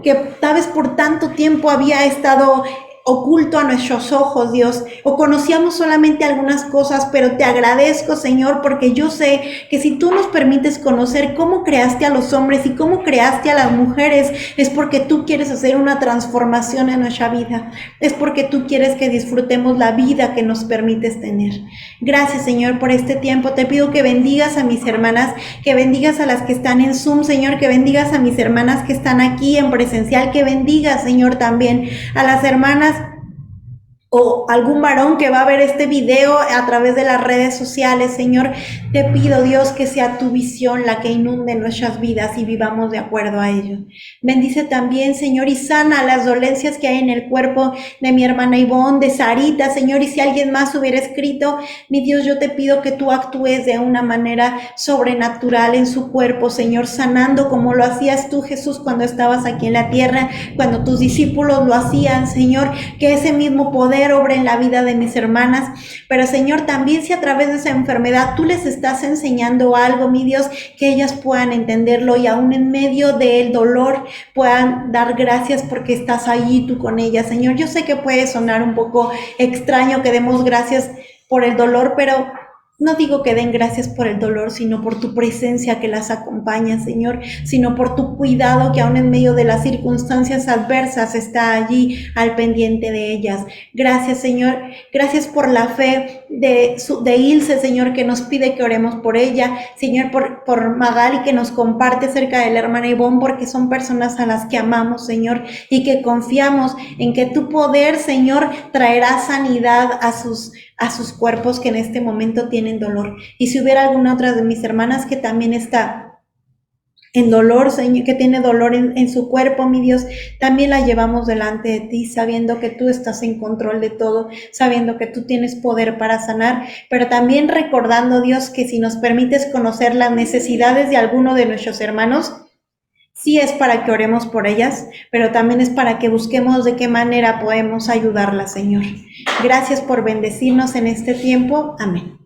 que tal vez por tanto tiempo había estado oculto a nuestros ojos, Dios, o conocíamos solamente algunas cosas, pero te agradezco, Señor, porque yo sé que si tú nos permites conocer cómo creaste a los hombres y cómo creaste a las mujeres, es porque tú quieres hacer una transformación en nuestra vida, es porque tú quieres que disfrutemos la vida que nos permites tener. Gracias, Señor, por este tiempo. Te pido que bendigas a mis hermanas, que bendigas a las que están en Zoom, Señor, que bendigas a mis hermanas que están aquí en presencial, que bendigas, Señor, también a las hermanas o algún varón que va a ver este video a través de las redes sociales. Señor, te pido, Dios, que sea tu visión la que inunde nuestras vidas y vivamos de acuerdo a ello. Bendice también, Señor, y sana las dolencias que hay en el cuerpo de mi hermana Ivonne, de Sarita, Señor, y si alguien más hubiera escrito, mi Dios, yo te pido que tú actúes de una manera sobrenatural en su cuerpo, Señor, sanando como lo hacías tú, Jesús, cuando estabas aquí en la tierra, cuando tus discípulos lo hacían, Señor, que ese mismo poder obra en la vida de mis hermanas, pero Señor, también si a través de esa enfermedad tú les estás enseñando algo, mi Dios, que ellas puedan entenderlo y aún en medio del dolor puedan dar gracias porque estás allí tú con ellas, Señor. Yo sé que puede sonar un poco extraño que demos gracias por el dolor, pero no digo que den gracias por el dolor, sino por tu presencia que las acompaña, Señor, sino por tu cuidado que aún en medio de las circunstancias adversas está allí al pendiente de ellas. Gracias, Señor. Gracias por la fe de Ilse, Señor, que nos pide que oremos por ella. Señor, por Magali, que nos comparte acerca de la hermana Ivonne, porque son personas a las que amamos, Señor, y que confiamos en que tu poder, Señor, traerá sanidad a sus cuerpos que en este momento tienen dolor. Y si hubiera alguna otra de mis hermanas que también está en dolor, Señor, que tiene dolor en su cuerpo, mi Dios, también la llevamos delante de ti, sabiendo que tú estás en control de todo, sabiendo que tú tienes poder para sanar, pero también recordando, Dios, que si nos permites conocer las necesidades de alguno de nuestros hermanos, sí es para que oremos por ellas, pero también es para que busquemos de qué manera podemos ayudarlas, Señor. Gracias por bendecirnos en este tiempo. Amén.